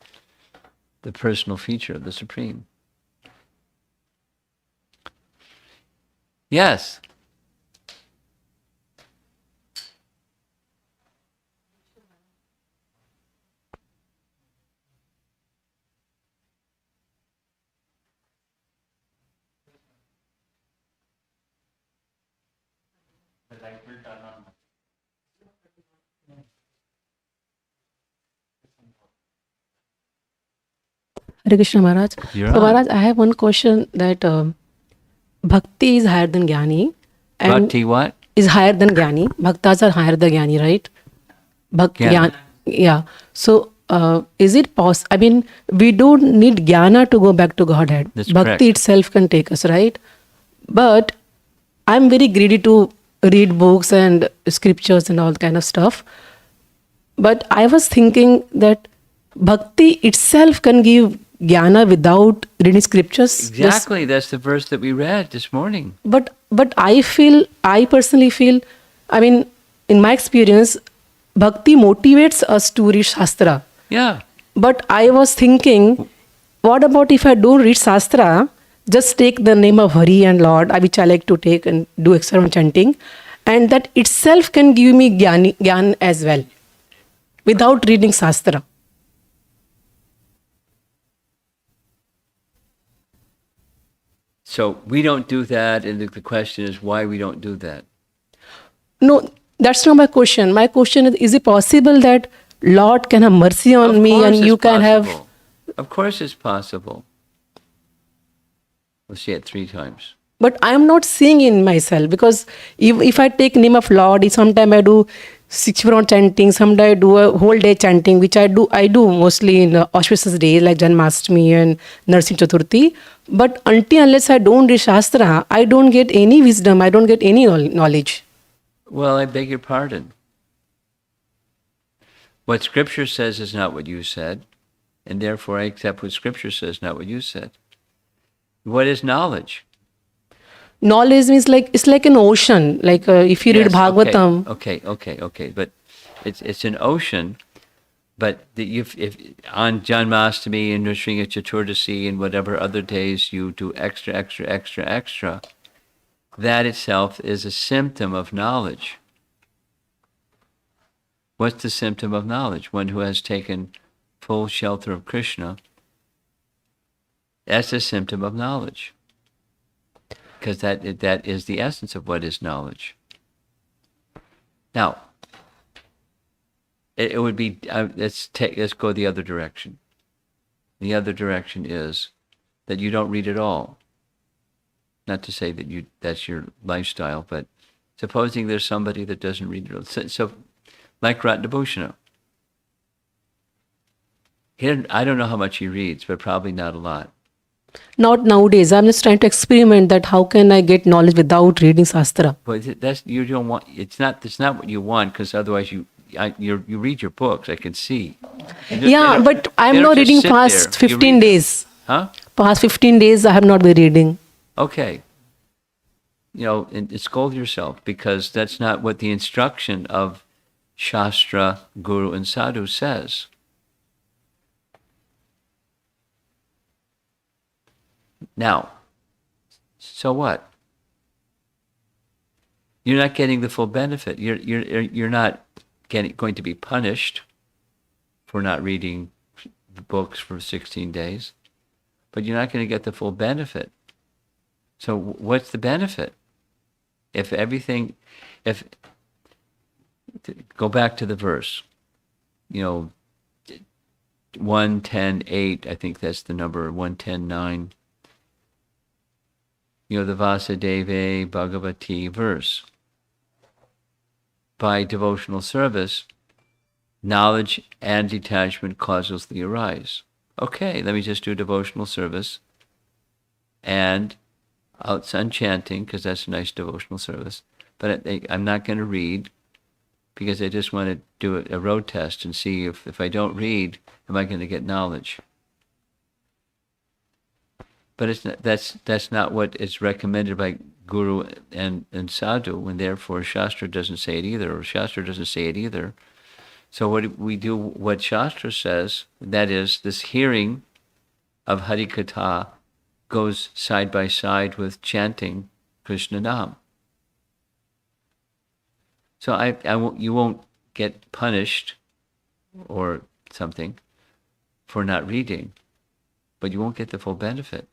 S1: the personal feature of the Supreme. Yes.
S4: Hare Krishna Maharaj.
S1: You're
S4: So
S1: on.
S4: Maharaj, I have one question that bhakti is higher than jnani. And
S1: Bhakti what?
S4: is higher than jnani. Bhaktas are higher than jnani, right?
S1: Jnana.
S4: Yeah. So is it possible? I mean, we don't need jnana to go back to Godhead.
S1: That's
S4: Bhakti
S1: correct.
S4: itself can take us, right? But I'm very greedy to read books and scriptures and all kind of stuff. But I was thinking that bhakti itself can give jnana without reading scriptures? Just-
S1: Exactly. That's the verse that we read this morning.
S4: But I personally feel, I mean, in my experience, bhakti motivates us to read Shastra.
S1: Yeah.
S4: But I was thinking, what about if I don't read Shastra, just take the name of Hari and Lord, which I like to take and do extra chanting, and that itself can give me gyan as well, without reading Shastra.
S1: So we don't do that, and the question is why we don't do that.
S4: No, that's not my question. My question is it possible that Lord can have mercy on
S1: Of
S4: me
S1: course
S4: and
S1: it's
S4: you can have...
S1: possible. Of course it's possible. We'll say it 3 times.
S4: But I am not seeing in myself, because if I take name of Lord, sometimes I do 6 round chanting, sometimes I do a whole day chanting, which I do mostly in auspicious days like Janmashtami and Narsing Chaturthi. But until unless I don't read Shastra, I don't get any wisdom, I don't get any knowledge.
S1: Well, I beg your pardon. What Scripture says is not what you said, and therefore I accept what Scripture says, not what you said. What is knowledge?
S4: Knowledge means like, it's like an ocean. Like if you read
S1: Yes,
S4: Bhagavatam,
S1: Okay. But it's an ocean. But if on Janmashtami and Nrsimha Chaturdasi and whatever other days you do extra, that itself is a symptom of knowledge. What's the symptom of knowledge? One who has taken full shelter of Krishna. That's a symptom of knowledge. Because that is the essence of what is knowledge. Now, it would be, let's go the other direction. The other direction is that you don't read at all. Not to say that that's your lifestyle, but supposing there's somebody that doesn't read at all. So like Ratnabhushana. I don't know how much he reads, but probably not a lot.
S4: not nowadays. I'm just trying to experiment that how can I get knowledge without reading Shastra.
S1: But you don't want. It's not what you want, because otherwise you read your books. I can see.
S4: Yeah, but I'm not reading past 15 days.
S1: Huh?
S4: Past 15 days, I have not been reading.
S1: Okay. And scold yourself, because that's not what the instruction of Shastra, Guru, and Sadhu says. Now, so what? You're not getting the full benefit. You're not going to be punished for not reading the books for 16 days, but you're not going to get the full benefit. So what's the benefit? Go back to the verse, 110:8, I think that's the number, 110:9. The Vasudeva Bhagavati verse. By devotional service, knowledge and detachment causelessly arise. Okay, let me just do devotional service and outside chanting, because that's a nice devotional service. But I'm not going to read, because I just want to do a road test and see if I don't read, am I going to get knowledge? But that's not what is recommended by Guru and Sadhu, and therefore Shastra doesn't say it either, or Shastra doesn't say it either. So what we do, what Shastra says, that is, this hearing of Harikatha goes side by side with chanting Krishna Nam. So you won't get punished or something for not reading, but you won't get the full benefit,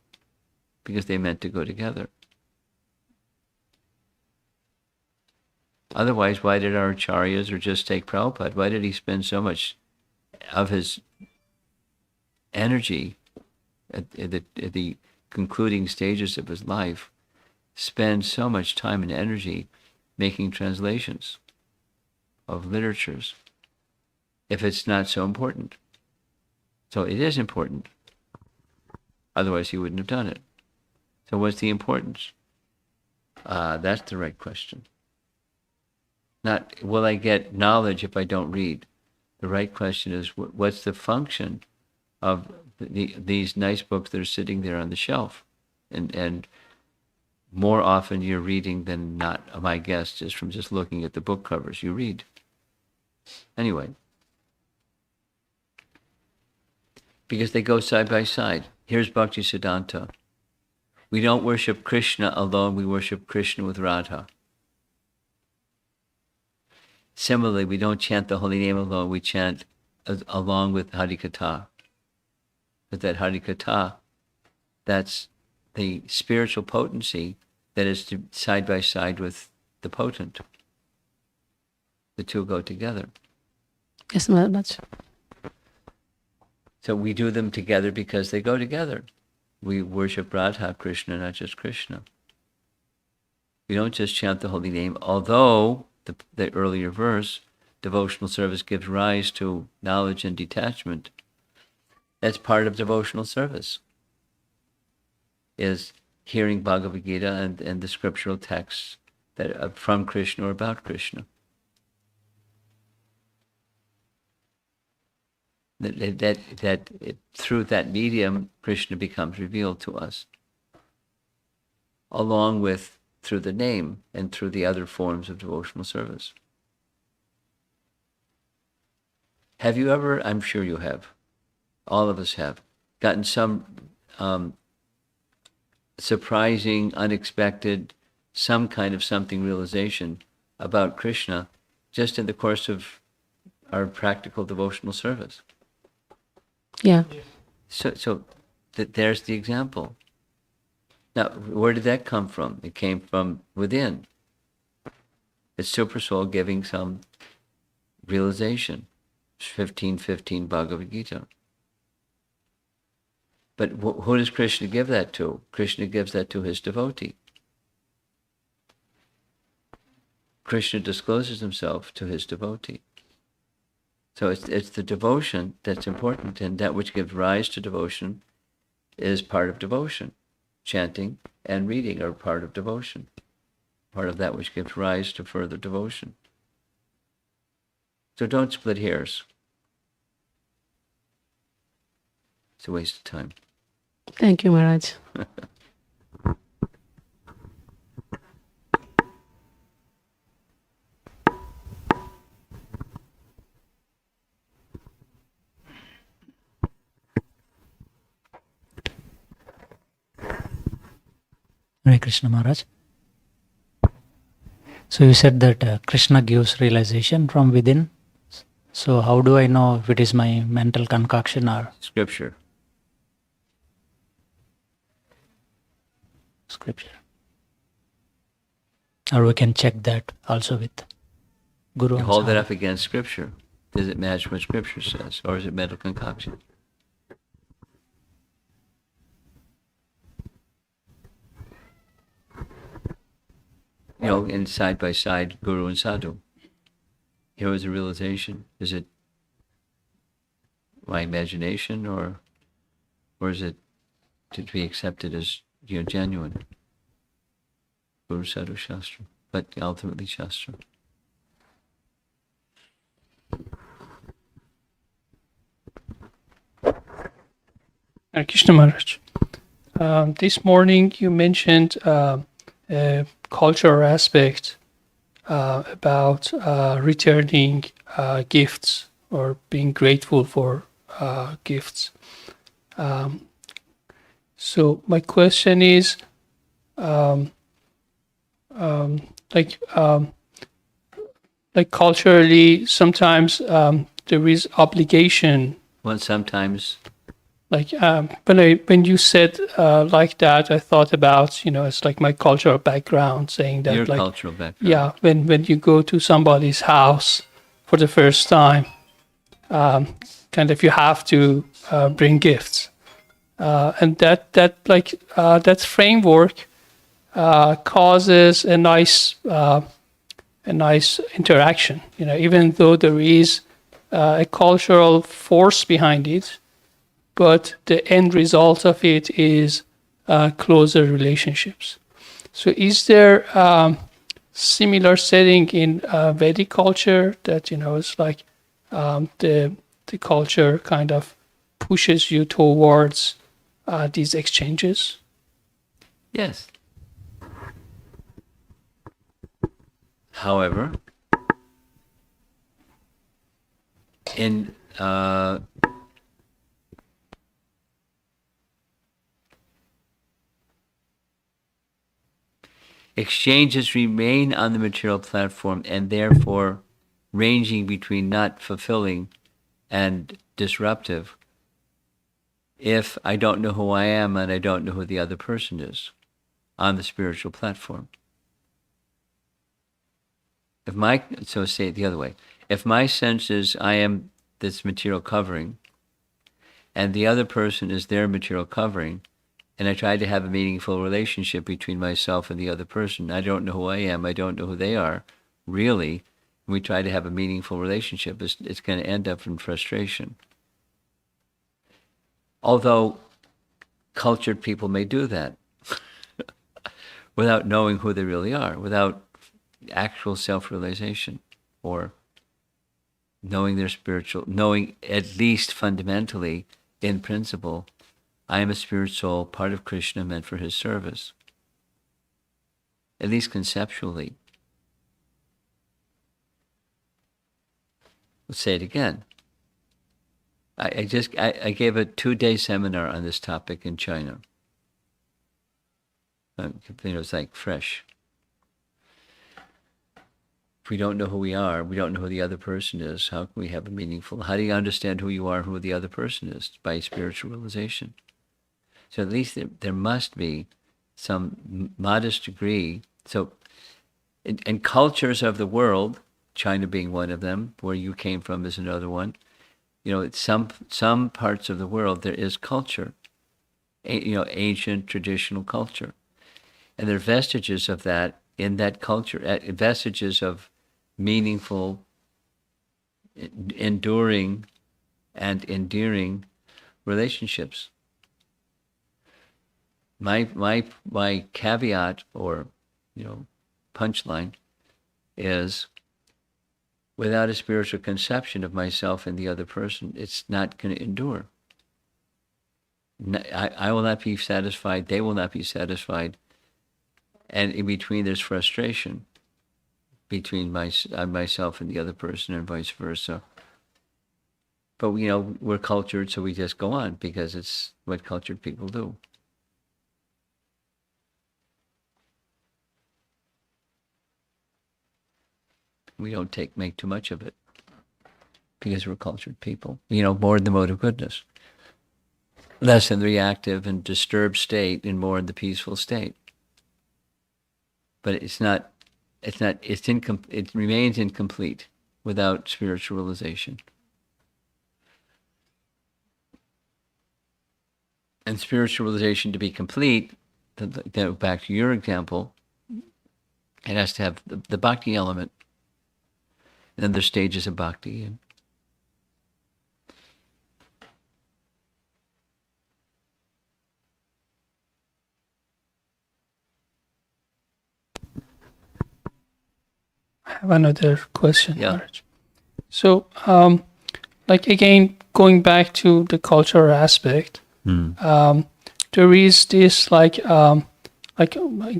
S1: because they meant to go together. Otherwise, why did our acharyas, or just take Prabhupada, why did he spend so much of his energy at the concluding stages of his life, spend so much time and energy making translations of literatures, if it's not so important? So it is important. Otherwise, he wouldn't have done it. So what's the importance? That's the right question. Not, will I get knowledge if I don't read? The right question is, what's the function of these nice books that are sitting there on the shelf, and more often you're reading than not. My guess, just from just looking at the book covers, you read. Anyway, because they go side by side. Here's Bhakti Siddhanta. We don't worship Krishna alone, we worship Krishna with Radha. Similarly, we don't chant the holy name alone, we chant along with Harikatha. But that Harikatha, that's the spiritual potency that is side by side with the potent. The two go together.
S4: Yes, Maharaj.
S1: So we do them together because they go together. We worship Radha Krishna, not just Krishna. We don't just chant the holy name, although the earlier verse, devotional service gives rise to knowledge and detachment. That's part of devotional service, is hearing Bhagavad Gita and the scriptural texts that are from Krishna or about Krishna. Through that medium, Krishna becomes revealed to us, along with through the name and through the other forms of devotional service. Have you ever, I'm sure you have, all of us have, gotten some surprising, unexpected, some kind of something realization about Krishna just in the course of our practical devotional service?
S4: Yeah.
S1: So there's the example. Now, where did that come from? It came from within. It's Super Soul giving some realization. 15:15 Bhagavad Gita. But who does Krishna give that to? Krishna gives that to his devotee. Krishna discloses himself to his devotee. So it's the devotion that's important, and that which gives rise to devotion is part of devotion. Chanting and reading are part of devotion, part of that which gives rise to further devotion. So don't split hairs. It's a waste of time.
S4: Thank you, Maharaj.
S5: Hare Krishna Maharaj. So you said that Krishna gives realization from within. So how do I know if it is my mental concoction or
S1: Scripture.
S5: scripture? Or we can check that also with Guru.
S1: You
S5: and
S1: hold it
S5: Sadhu.
S1: up against Scripture. Does it match what Scripture says, or is it mental concoction? You know, in side by side, Guru and Sadhu. Here was a realization. Is it my imagination, or is it to be accepted as genuine? Guru, Sadhu, Shastra, but ultimately Shastra.
S6: Hare Krishna Maharaj. This morning you mentioned a cultural aspect about returning gifts or being grateful for gifts. So my question is, like culturally, sometimes there is obligation.
S1: Well, sometimes
S6: Like when you said like that, I thought about, it's like my cultural background, saying that
S1: your
S6: like
S1: cultural background.
S6: yeah, when you go to somebody's house for the first time, kind of you have to bring gifts, and that framework causes a nice interaction. Even though there is a cultural force behind it, but the end result of it is closer relationships. So is there similar setting in Vedic culture that, it's like the culture kind of pushes you towards these exchanges?
S1: Yes. However, in exchanges remain on the material platform and therefore ranging between not fulfilling and disruptive if I don't know who I am and I don't know who the other person is on the spiritual platform. So say it the other way. If my sense is I am this material covering and the other person is their material covering, and I try to have a meaningful relationship between myself and the other person, I don't know who I am, I don't know who they are, really, and we try to have a meaningful relationship, it's going to end up in frustration. Although cultured people may do that without knowing who they really are, without actual self-realization or knowing their spiritual, knowing at least fundamentally, in principle, I am a spirit soul, part of Krishna, meant for his service. At least conceptually. Let's say it again. I gave a 2-day seminar on this topic in China. It's like fresh. If we don't know who we are, we don't know who the other person is, how can we have a meaningful, how do you understand who you are and who the other person is? By spiritual realization. So at least there must be some modest degree. So in cultures of the world, China being one of them, where you came from is another one, some parts of the world there is culture, ancient traditional culture. And there are vestiges of that in that culture, vestiges of meaningful, enduring, and endearing relationships. My caveat or punchline is, without a spiritual conception of myself and the other person, it's not going to endure. I will not be satisfied, they will not be satisfied, and in between there's frustration between myself and the other person and vice versa. But we're cultured, so we just go on because it's what cultured people do. We don't make too much of it because we're cultured people. More in the mode of goodness, less in the reactive and disturbed state, and more in the peaceful state. But it remains incomplete without spiritual realization. And spiritual realization to be complete, back to your example, it has to have the bhakti element. And then there's stages of bhakti.
S6: I have another question.
S1: Yeah.
S6: Maharaj. So, again, going back to the cultural aspect, there is this in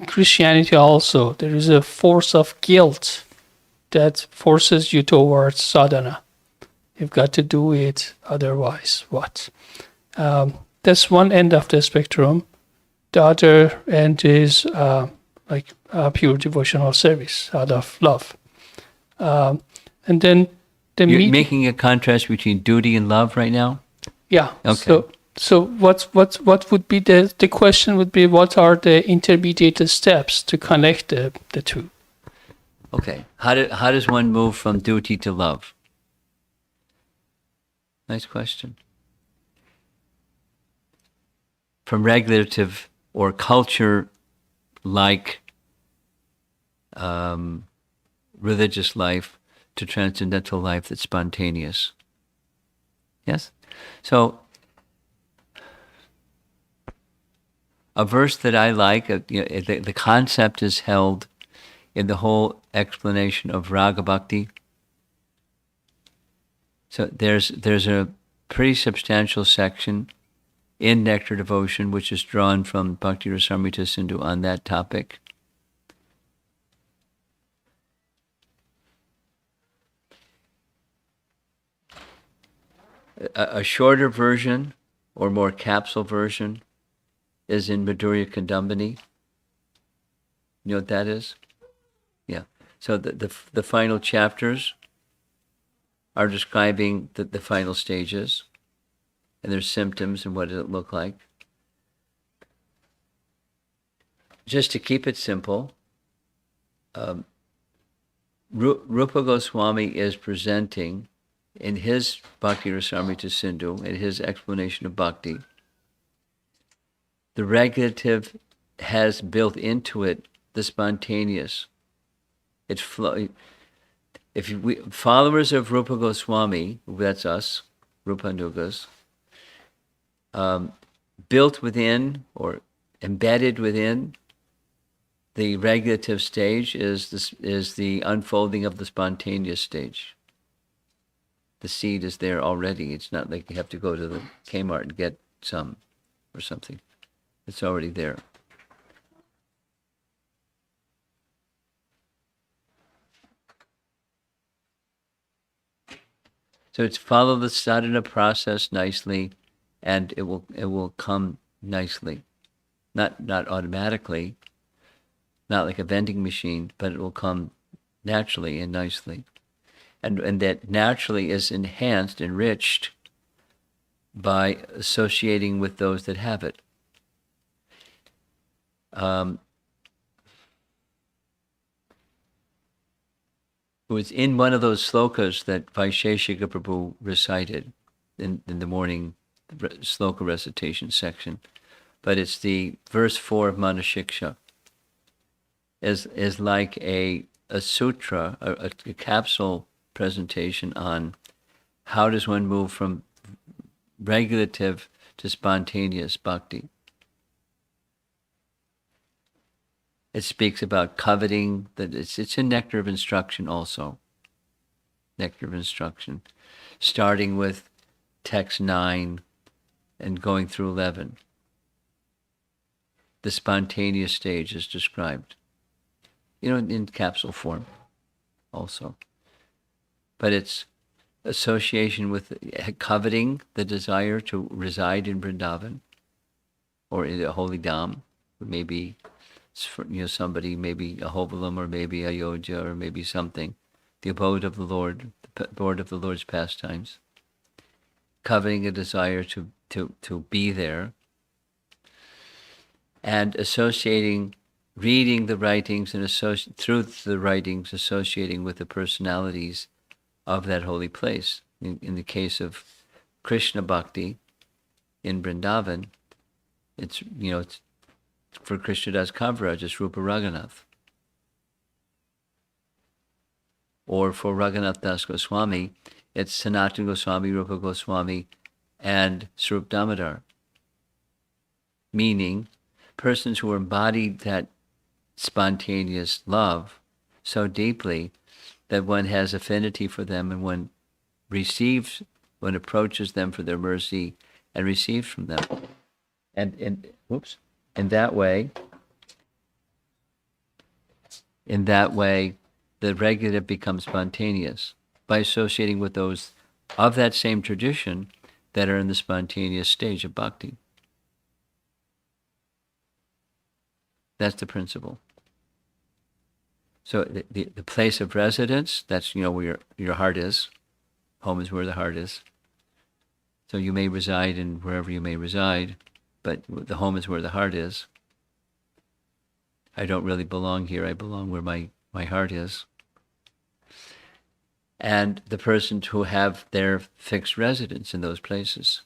S6: Christianity also, there is a force of guilt that forces you towards sadhana. You've got to do it, otherwise what? That's one end of the spectrum. The other end is pure devotional service out of love. And then
S1: You're making a contrast between duty and love right now?
S6: Yeah.
S1: Okay.
S6: So what would be the question would be, what are the intermediate steps to connect the two?
S1: Okay. How does one move from duty to love? Nice question. From regulative or culture-like religious life to transcendental life that's spontaneous. Yes? So, a verse that I like, the concept is held in the whole explanation of Raga Bhakti. So there's a pretty substantial section in Nectar Devotion, which is drawn from Bhakti Rasamrita Sindhu on that topic. A shorter version or more capsule version is in Madhurya Kandambini. You know what that is? Yeah. So the final chapters are describing the final stages and their symptoms and what does it look like. Just to keep it simple, Rupa Goswami is presenting in his Bhakti Rasamrita Sindhu, in his explanation of bhakti, the regulative has built into it the spontaneous. It's followers of Rupa Goswami, that's us, Rupanugas, built within or embedded within the regulative stage is the unfolding of the spontaneous stage. The seed is there already. It's not like you have to go to the Kmart and get some or something. It's already there. So it's follow the sadhana process nicely, and it will come nicely. Not automatically, not like a vending machine, but it will come naturally and nicely. And that naturally is enhanced, enriched by associating with those that have it. It was in one of those slokas that Vaisheshika Prabhu recited in the morning sloka recitation section, but it's the verse 4 of Manashiksha. Is like a sutra, a capsule presentation on how does one move from regulative to spontaneous bhakti. It speaks about coveting, that it's a nectar of instruction also. Nectar of instruction. Starting with text 9 and going through 11. The spontaneous stage is described. In capsule form also. But it's association with coveting the desire to reside in Vrindavan or in the holy Dham. Maybe somebody, maybe a Hovalam or maybe Ayodhya or maybe something. The abode of the Lord, the abode of the Lord's pastimes. Coveting a desire to be there. And associating, reading the writings and through the writings associating with the personalities of that holy place. In the case of Krishna Bhakti in Vrindavan, it's for Krishnadas Kaviraj, it's Rupa Raghunath. Or for Raghunath Das Goswami, it's Sanatana Goswami, Rupa Goswami, and Swarup Damodar. Meaning, persons who embodied that spontaneous love so deeply that one has affinity for them and one approaches them for their mercy and receives from them. And in that way, the regulative becomes spontaneous by associating with those of that same tradition that are in the spontaneous stage of bhakti. That's the principle. So the place of residence, that's where your heart is. Home is where the heart is. So you may reside in wherever you may reside, but the home is where the heart is. I don't really belong here. I belong where my heart is. And the persons who have their fixed residence in those places.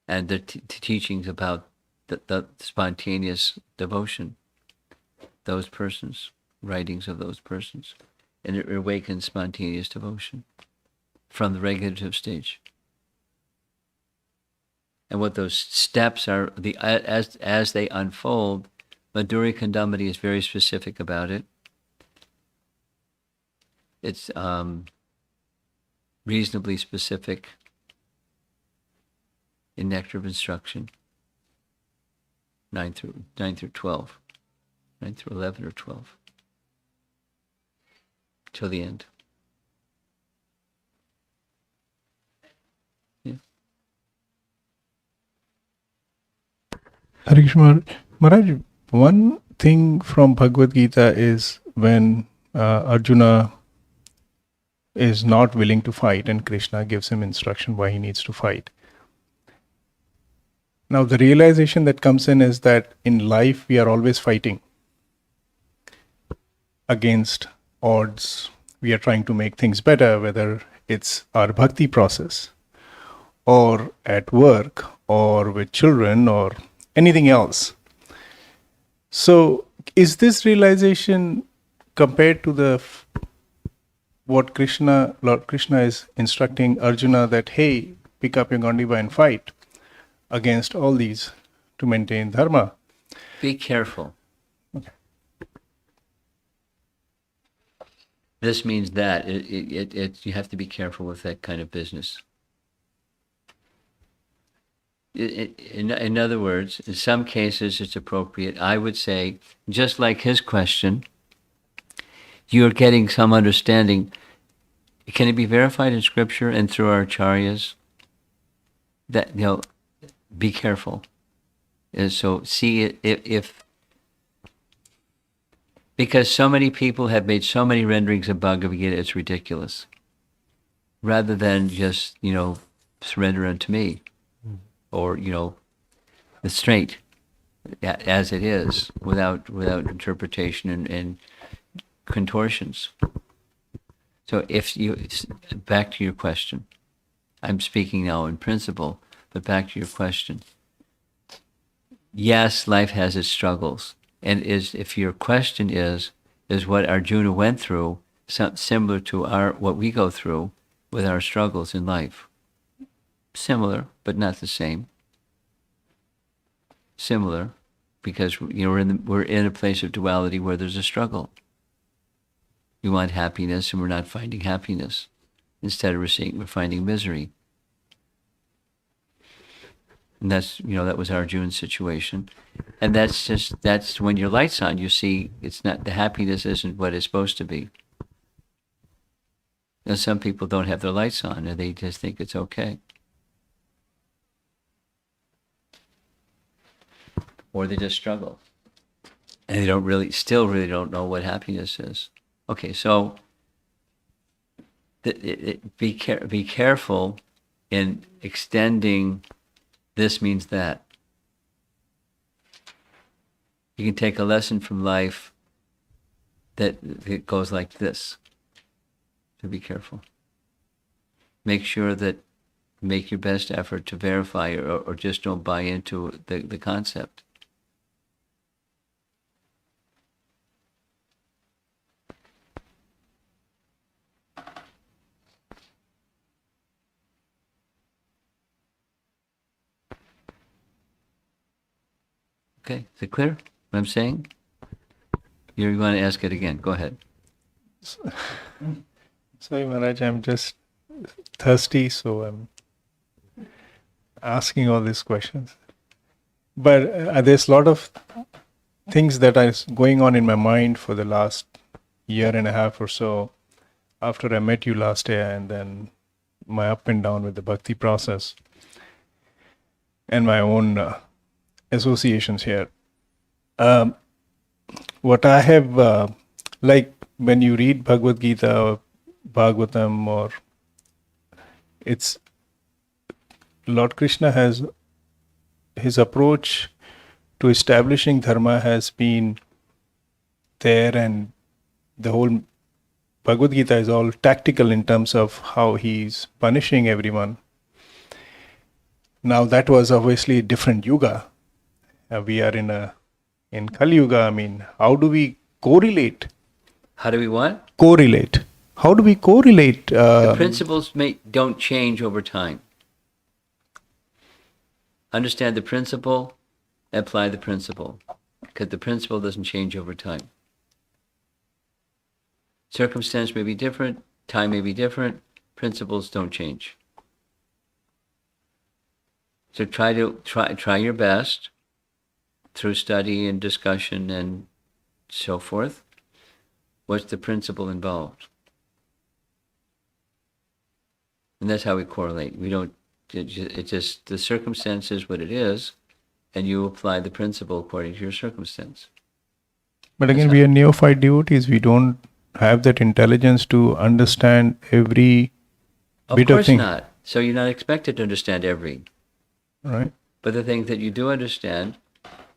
S1: And the teachings about the spontaneous devotion. Those persons, writings of those persons, and it awakens spontaneous devotion from the regulative stage. And what those steps are, as they unfold, Madhurya Kandambini is very specific about it. It's reasonably specific in Nectar of Instruction, 9 through 12, 9 through 11 or 12, till the end.
S2: Hare Krishna Maharaj, one thing from Bhagavad Gita is when Arjuna is not willing to fight and Krishna gives him instruction why he needs to fight. Now the realization that comes in is that in life we are always fighting against odds. We are trying to make things better, whether it's our bhakti process or at work or with children or anything else. So is this realization compared to the what Lord Krishna is instructing Arjuna that, hey, pick up your Gandiva and fight against all these to maintain dharma?
S1: Be careful.
S2: Okay.
S1: This means that you have to be careful with that kind of business. In other words, in some cases it's appropriate. I would say, just like his question, you're getting some understanding. Can it be verified in Scripture and through our acharyas? That, be careful. And so see if because so many people have made so many renderings of Bhagavad Gita, it's ridiculous. Rather than just, surrender unto me. Or, the straight as it is, without interpretation and contortions. So back to your question, I'm speaking now in principle, but back to your question. Yes, life has its struggles, and if your question is what Arjuna went through, similar to what we go through with our struggles in life. Similar, but not the same. Similar, because we're in a place of duality where there's a struggle. We want happiness, and we're not finding happiness. Instead, we're finding misery. And that's that was Arjuna's situation, and that's when your light's on. You see, it's not the happiness isn't what it's supposed to be. Some people don't have their lights on, and they just think it's okay. Or they just struggle, and they still really don't know what happiness is. Okay, so be careful in extending. This means that you can take a lesson from life that it goes like this. So be careful. Make sure that make your best effort to verify or just don't buy into the concept. Okay, is it clear what I'm saying? You want to ask it again? Go ahead.
S2: Sorry, Maharaj, I'm just thirsty, so I'm asking all these questions. But there's a lot of things that are going on in my mind for the last year and a half or so after I met you last year, and then my up and down with the bhakti process and my own associations here. What I have, like when you read Bhagavad Gita or Bhagavatam, or it's Lord Krishna has his approach to establishing dharma has been there, and the whole Bhagavad Gita is all tactical in terms of how he's punishing everyone. Now that was obviously a different yuga. We are in Kali Yuga. I mean, how do we correlate?
S1: How do we what?
S2: Correlate. How do we correlate?
S1: The principles don't change over time. Understand the principle, apply the principle, because the principle doesn't change over time. Circumstance may be different, time may be different, Principles don't change. So try your best through study and discussion and so forth. What's the principle involved? And that's how we correlate. We don't, it just, the circumstance is what it is, and you apply the principle according to your circumstance.
S2: But again, we are neophyte devotees. We don't have that intelligence to understand every
S1: Of
S2: bit of
S1: course
S2: thing,
S1: not. So you're not expected to understand every.
S2: right?
S1: But the things that you do understand,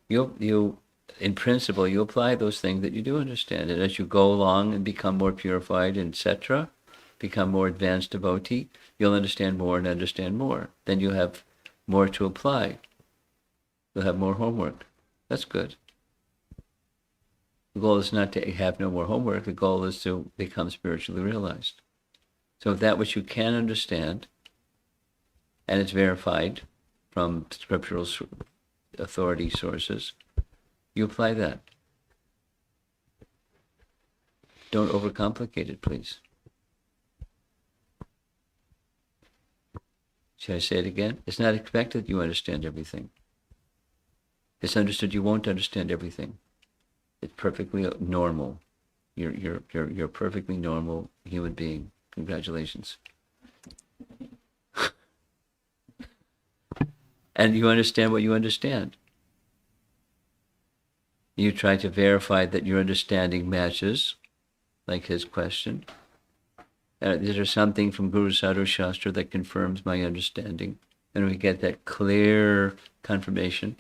S1: you in principle, you apply those things that you do understand. And as you go along and become more purified, etc., become more advanced devotee, you'll understand more and understand more. Then you have more to apply. You'll have more homework. That's good. The goal is not to have no more homework. The goal is to become spiritually realized. So that which you can understand, and it's verified from scriptural authority sources, you apply that. Don't overcomplicate it, please. Should I say it again? It's not expected you understand everything. It's understood you won't understand everything. It's perfectly normal. You're a perfectly normal human being. Congratulations. And you understand what you understand. You try to verify that your understanding matches, like his question. Is there something from Guru Sadhu Shastra that confirms my understanding? And we get that clear confirmation.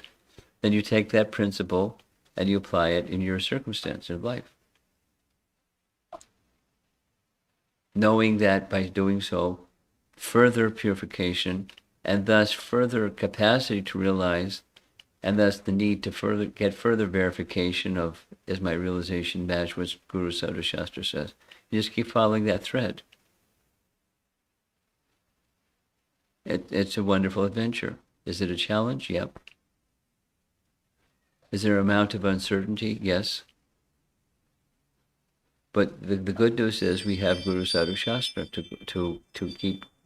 S1: Then you take that principle and you apply it in your circumstance of life. Knowing that by doing so, further purification and thus further capacity to realize, and thus the need to get further verification of, is my realization match what Guru Sadhu Shastra says? You just keep following that thread. It's a wonderful adventure. Is it a challenge? Yep. Is there an amount of uncertainty? Yes. But the good news is we have Guru Sadhu Shastra to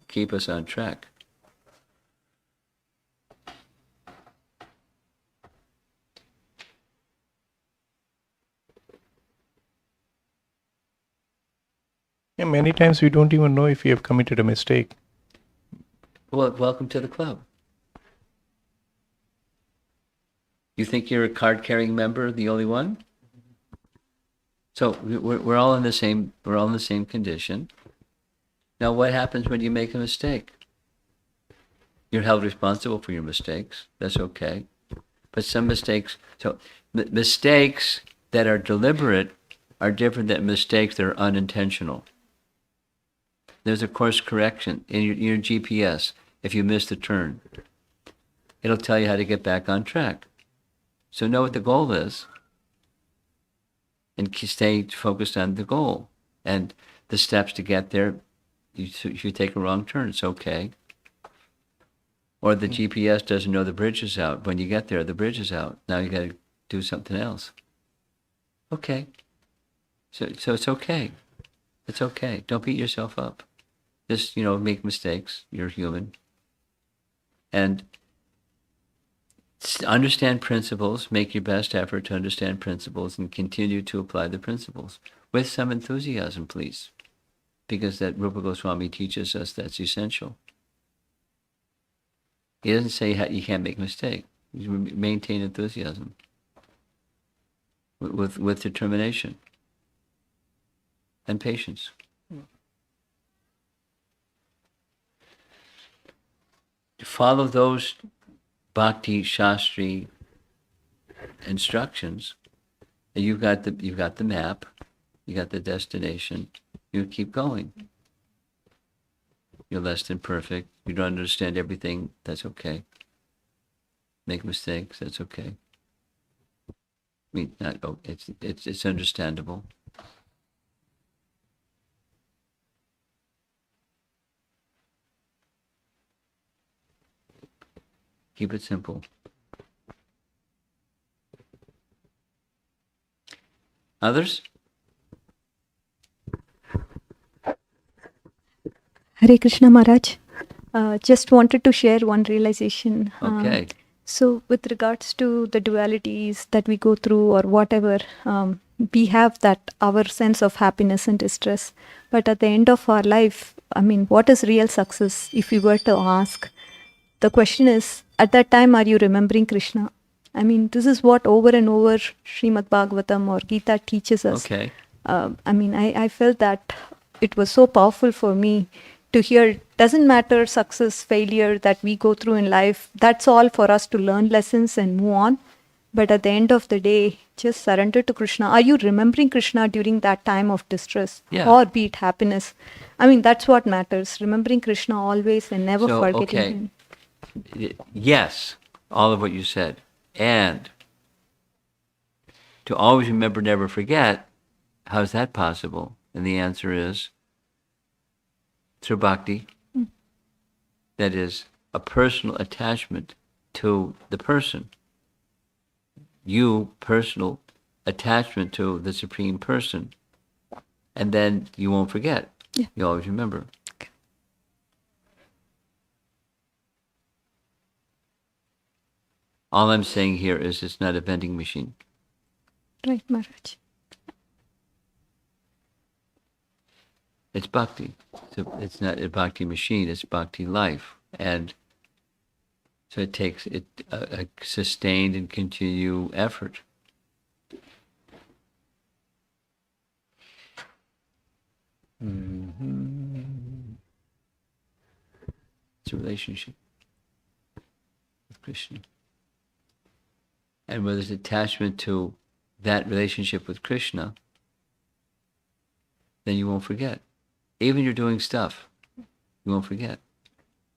S1: keep us on track.
S2: Yeah, many times we don't even know if we have committed a mistake.
S1: Well, welcome to the club. You think you're a card-carrying member, the only one? So we're all in the same. We're all in the same condition. Now, what happens when you make a mistake? You're held responsible for your mistakes. That's okay. But some mistakes. So mistakes that are deliberate are different than mistakes that are unintentional. There's a course correction in your GPS. If you miss the turn, it'll tell you how to get back on track. So know what the goal is and stay focused on the goal and the steps to get there. You take a wrong turn, it's okay. Or the GPS doesn't know the bridge is out. When you get there, the bridge is out. Now you got to do something else. Okay. So it's okay. It's okay. Don't beat yourself up. Just, make mistakes. You're human. And understand principles. Make your best effort to understand principles and continue to apply the principles with some enthusiasm, please. Because that Rupa Goswami teaches us that's essential. He doesn't say you can't make a mistake. You maintain enthusiasm with determination and patience. Follow those Bhakti Shastri instructions. You've got the map, you got the destination. You keep going. You're less than perfect. You don't understand everything. That's okay. Make mistakes. That's okay. I mean, it's understandable. Keep it simple. Others?
S7: Hare Krishna Maharaj. Just wanted to share one realization.
S1: Okay.
S7: So, with regards to the dualities that we go through or whatever, we have that our sense of happiness and distress. But at the end of our life, I mean, what is real success? If we were to ask, the question is, at that time, are you remembering Krishna? I mean, this is what over and over Srimad Bhagavatam or Gita teaches us.
S1: Okay.
S7: I mean, I felt that it was so powerful for me to hear. Doesn't matter success, failure that we go through in life. That's all for us to learn lessons and move on. But at the end of the day, just surrender to Krishna. Are you remembering Krishna during that time of distress?
S1: Yeah.
S7: Or be it happiness? I mean, that's what matters. Remembering Krishna always and never
S1: So,
S7: forgetting
S1: okay.
S7: him.
S1: Yes, all of what you said. And to always remember, never forget, how's that possible? And the answer is through bhakti. That is a personal attachment to the person. You, personal attachment to the Supreme Person. And then you won't forget.
S7: Yeah.
S1: You always remember. All I'm saying here is it's not a vending machine.
S7: Right, Maharaj.
S1: It's bhakti. So it's not a bhakti machine, it's bhakti life. And so it takes a sustained and continued effort. It's a relationship with Krishna. And where there's attachment to that relationship with Krishna, then you won't forget. Even you're doing stuff, you won't forget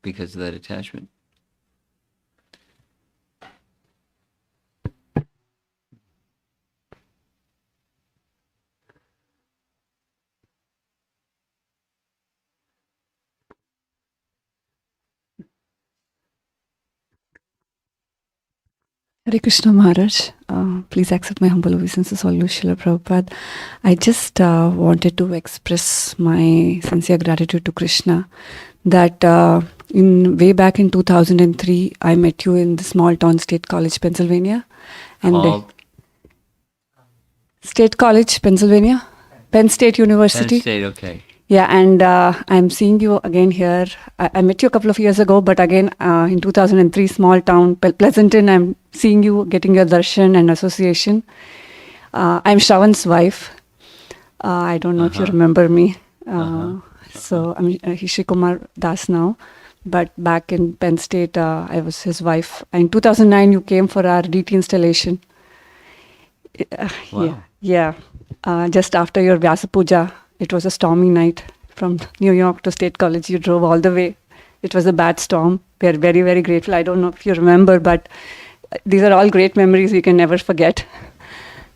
S1: because of that attachment.
S8: Hare Krishna Maharaj, please accept my humble obeisances, all Srila Prabhupada. I just wanted to express my sincere gratitude to Krishna that way back in 2003, I met you in the small town State College, Pennsylvania. And
S1: Called
S8: State College, Pennsylvania, Penn State University.
S1: Penn State, okay.
S8: Yeah, and I'm seeing you again here. I met you a couple of years ago, but again in 2003, small town, Pleasanton, I'm seeing you getting your darshan and association. I'm Shravan's wife. I don't know if you remember me. So I'm Hishi Kumar Das now. But back in Penn State, I was his wife. In 2009, you came for our DT installation.
S1: Wow.
S8: Yeah. Just after your Vyasa Puja. It was a stormy night from New York to State College. You drove all the way. It was a bad storm. We are very, very grateful. I don't know if you remember, but these are all great memories we can never forget.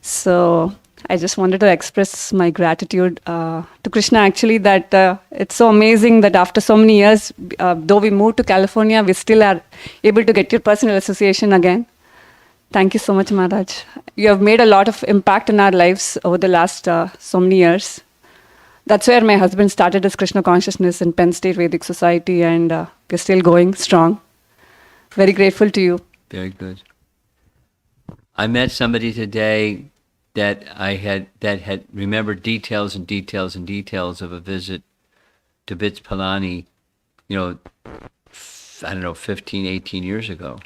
S8: So I just wanted to express my gratitude to Krishna, actually, that it's so amazing that after so many years, though we moved to California, we still are able to get your personal association again. Thank you so much, Maharaj. You have made a lot of impact in our lives over the last so many years. That's where my husband started his Krishna consciousness in Penn State Vedic Society, and we're still going strong. Very grateful to you.
S1: Very good. I met somebody today that had remembered details and details and details of a visit to Bits Pilani, 15, 18 years ago.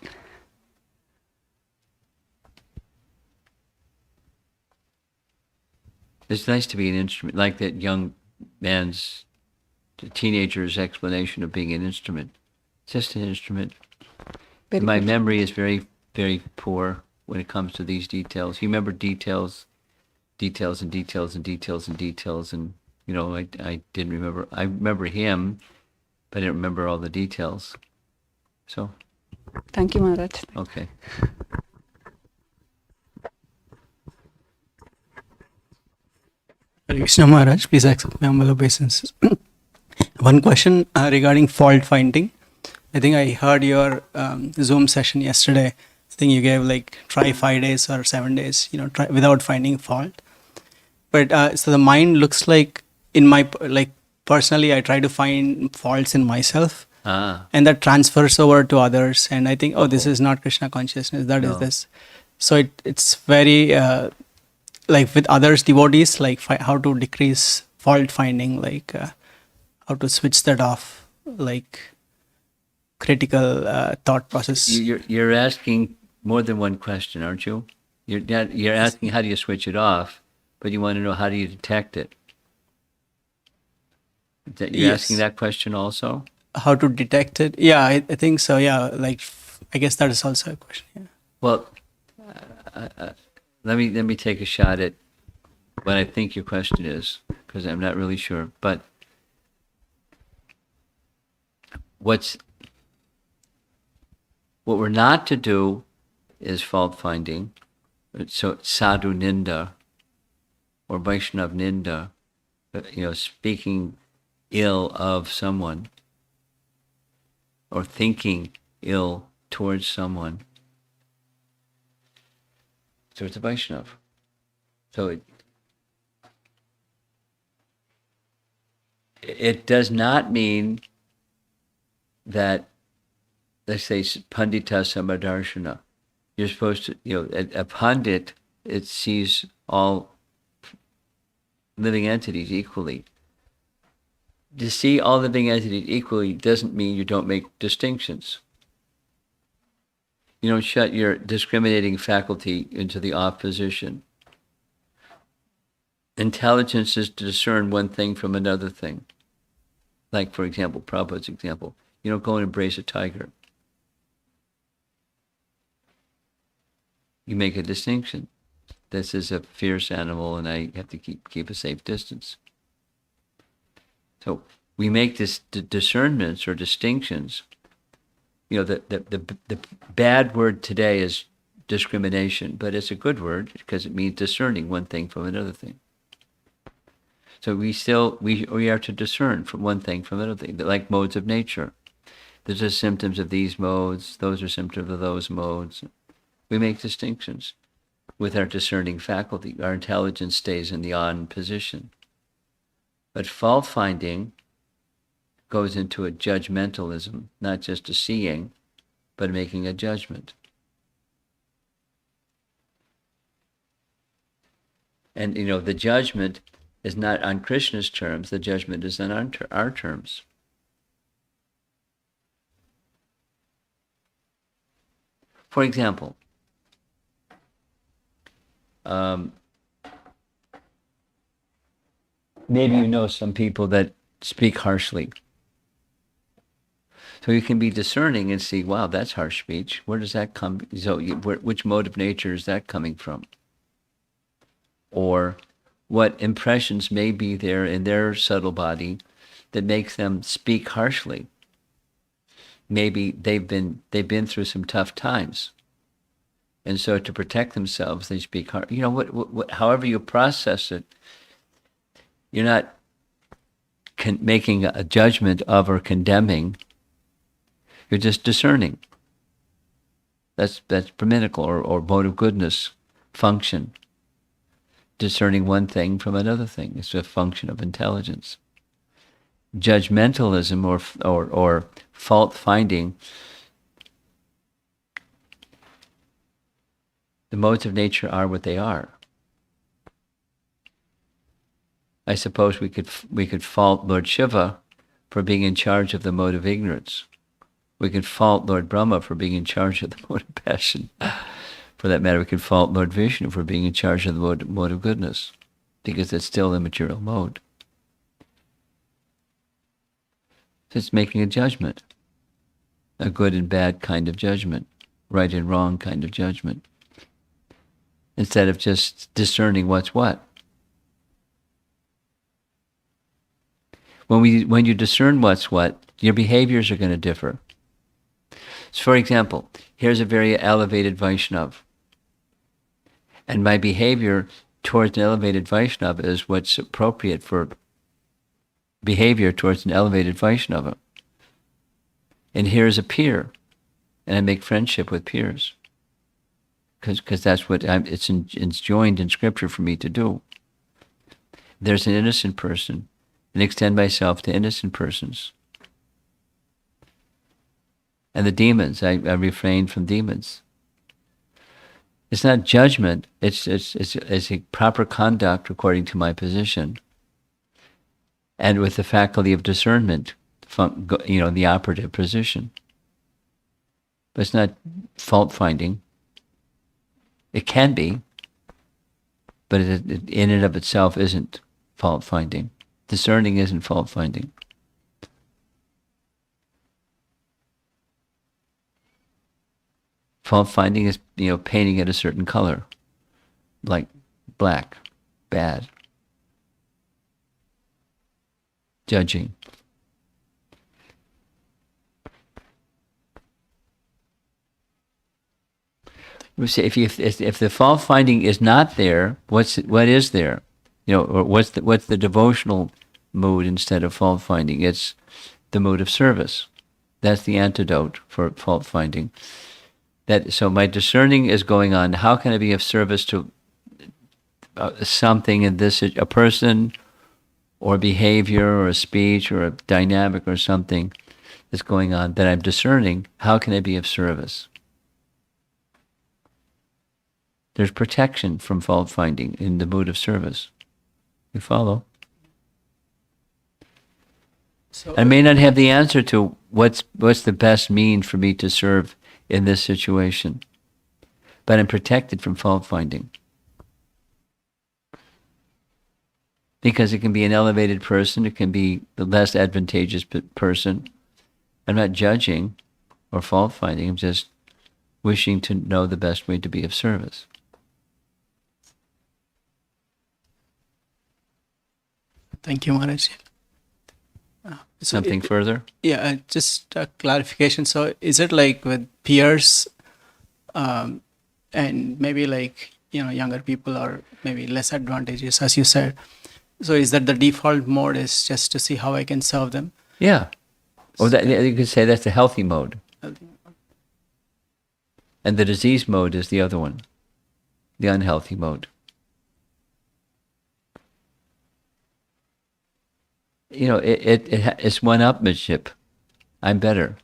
S1: It's nice to be an instrument, like that young man's, teenager's explanation of being an instrument. Just an instrument. My memory is very, very poor when it comes to these details. You remember details and details and details and details, and I didn't remember. I remember him, but I didn't remember all the details. So.
S8: Thank you, Maharaj.
S1: Okay.
S9: Hare Krishna Maharaj, please accept my humble obeisances. One question regarding fault finding. I think I heard your Zoom session yesterday. I think you gave try 5 days or 7 days, without finding fault. But so the mind looks like in my personally I try to find faults in myself,
S1: Ah,
S9: and that transfers over to others. And I think, oh, this is not Krishna consciousness. That is
S1: No.
S9: this. So it's very like with others devotees, like how to decrease fault finding, like how to switch that off, like critical thought process.
S1: you're asking more than one question, aren't you? You're asking how do you switch it off, but you want to know how do you detect it. You're asking
S9: Yes.
S1: that question also?
S9: How to detect it? Yeah, I think so. Yeah, like I guess that is also a question. Yeah.
S1: Well, let me take a shot at what I think your question is, because I'm not really sure. But what we're not to do is fault finding. So sadhu ninda or Vaishnav ninda, speaking ill of someone or thinking ill towards someone. So it's a Vaishnav. So it does not mean that, let's say, pandita samadarshana. You're supposed to, a pandit, it sees all living entities equally. To see all living entities equally doesn't mean you don't make distinctions. You don't shut your discriminating faculty into the off position. Intelligence is to discern one thing from another thing. Like, for example, Prabhupada's example. You don't go and embrace a tiger. You make a distinction. This is a fierce animal and I have to keep a safe distance. So we make this discernments or distinctions. The bad word today is discrimination, but it's a good word because it means discerning one thing from another thing. So we are to discern from one thing from another thing, like modes of nature. These are symptoms of these modes, those are symptoms of those modes. We make distinctions with our discerning faculty. Our intelligence stays in the on position. But fault finding goes into a judgmentalism, not just a seeing, but making a judgment. And, the judgment is not on Krishna's terms, the judgment is on our terms. For example, maybe you know some people that speak harshly. So you can be discerning and see, wow, that's harsh speech. Where does that come? So which mode of nature is that coming from? Or what impressions may be there in their subtle body that makes them speak harshly? Maybe they've been through some tough times, and so to protect themselves, they speak harsh. However you process it, you're not making a judgment of or condemning. You're just discerning. That's Brahminical or mode of goodness function. Discerning one thing from another thing. It's a function of intelligence. Judgmentalism or fault finding, the modes of nature are what they are. I suppose we could fault Lord Shiva for being in charge of the mode of ignorance. We could fault Lord Brahma for being in charge of the mode of passion. For that matter, we could fault Lord Vishnu for being in charge of the mode of goodness, because it's still the material mode. So it's making a judgment, a good and bad kind of judgment, right and wrong kind of judgment, instead of just discerning what's what. When you discern what's what, your behaviors are going to differ. So for example, here's a very elevated Vaishnav, and my behavior towards an elevated Vaishnava is what's appropriate for behavior towards an elevated Vaishnava. And here's a peer, and I make friendship with peers, because that's what it's joined in Scripture for me to do. There's an innocent person, and extend myself to innocent persons. And the demons, I refrain from demons. It's not judgment, it's a proper conduct according to my position. And with the faculty of discernment, the operative position. But it's not fault finding. It can be, but it in and of itself isn't fault finding. Discerning isn't fault finding. Fault finding is, painting it a certain color, like black, bad. Judging. If the fault finding is not there, what is there? Or what's the devotional mood instead of fault finding? It's the mood of service. That's the antidote for fault finding. So my discerning is going on. How can I be of service to something in this, a person, or behavior, or a speech, or a dynamic, or something that's going on that I'm discerning? How can I be of service? There's protection from fault finding in the mood of service. You follow?
S9: So
S1: I may not have the answer to what's the best means for me to serve in this situation, but I'm protected from fault finding. Because it can be an elevated person, it can be the less advantageous person. I'm not judging or fault finding, I'm just wishing to know the best way to be of service.
S9: thank you, Maharaj.
S1: Something further?
S9: Yeah, just a clarification. So is it like with peers and maybe like, younger people or maybe less advantageous, as you said. So is that the default mode is just to see how I can serve them?
S1: Yeah. Or you could say that's the healthy mode. And the disease mode is the other one, the unhealthy mode. It's one-upmanship. I'm better.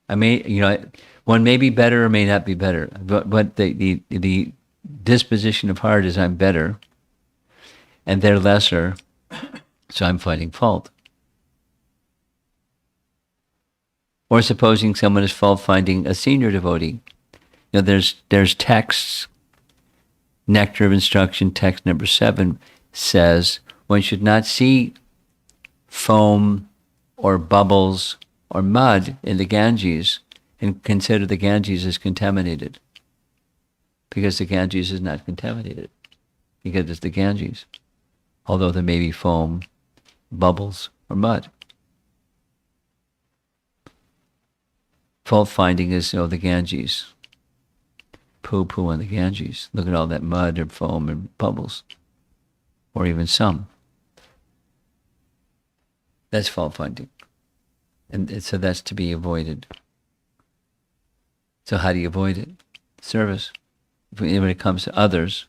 S1: One may be better or may not be better, but the disposition of heart is I'm better, and they're lesser, so I'm finding fault. Or supposing someone is fault-finding a senior devotee. There's texts. Nectar of Instruction, text number 7, says one should not see foam or bubbles or mud in the Ganges and consider the Ganges as contaminated. Because the Ganges is not contaminated. Because it's the Ganges. Although there may be foam, bubbles, or mud. Fault finding is, the Ganges. Poo-poo on the Ganges. Look at all that mud and foam and bubbles. Or even some. That's fault finding. And so that's to be avoided. So how do you avoid it? Service. When it comes to others,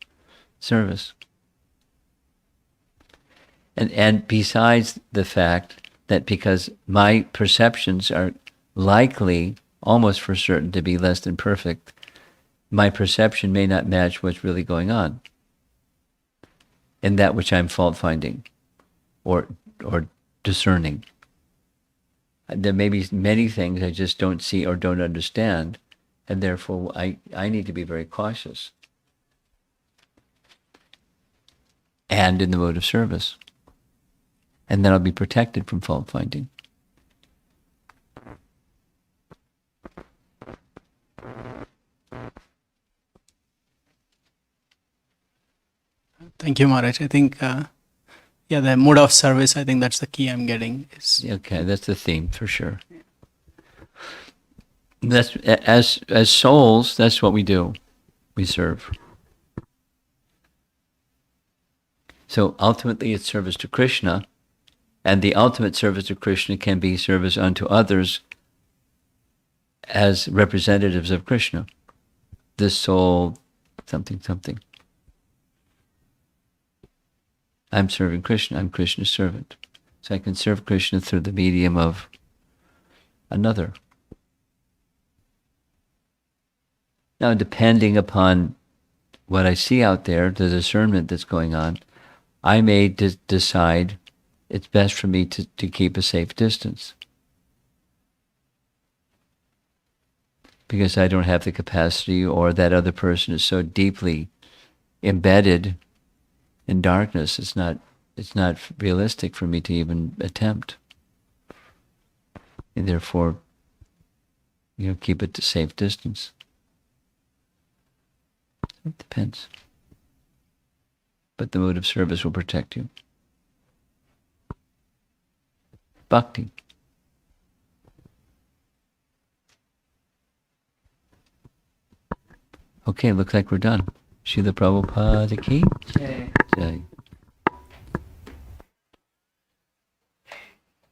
S1: service. And besides the fact that because my perceptions are likely, almost for certain, to be less than perfect, my perception may not match what's really going on in that which I'm fault-finding or discerning. There may be many things I just don't see or don't understand, and therefore I need to be very cautious and in the mode of service. And then I'll be protected from fault-finding.
S9: Thank you, Maharaj. I think, the mode of service, I think that's the key I'm getting.
S1: Okay, that's the theme for sure. That's as souls, that's what we do. We serve. So ultimately it's service to Krishna, and the ultimate service to Krishna can be service unto others as representatives of Krishna. This soul, something, something. I'm serving Krishna. I'm Krishna's servant. So I can serve Krishna through the medium of another. Now, depending upon what I see out there, the discernment that's going on, I may decide it's best for me to keep a safe distance. Because I don't have the capacity, or that other person is so deeply embedded in darkness, it's not realistic for me to even attempt. And therefore, keep it to safe distance. It depends. But the mode of service will protect you. Bhakti. Okay, looks like we're done. Srila Prabhupada ki Jai.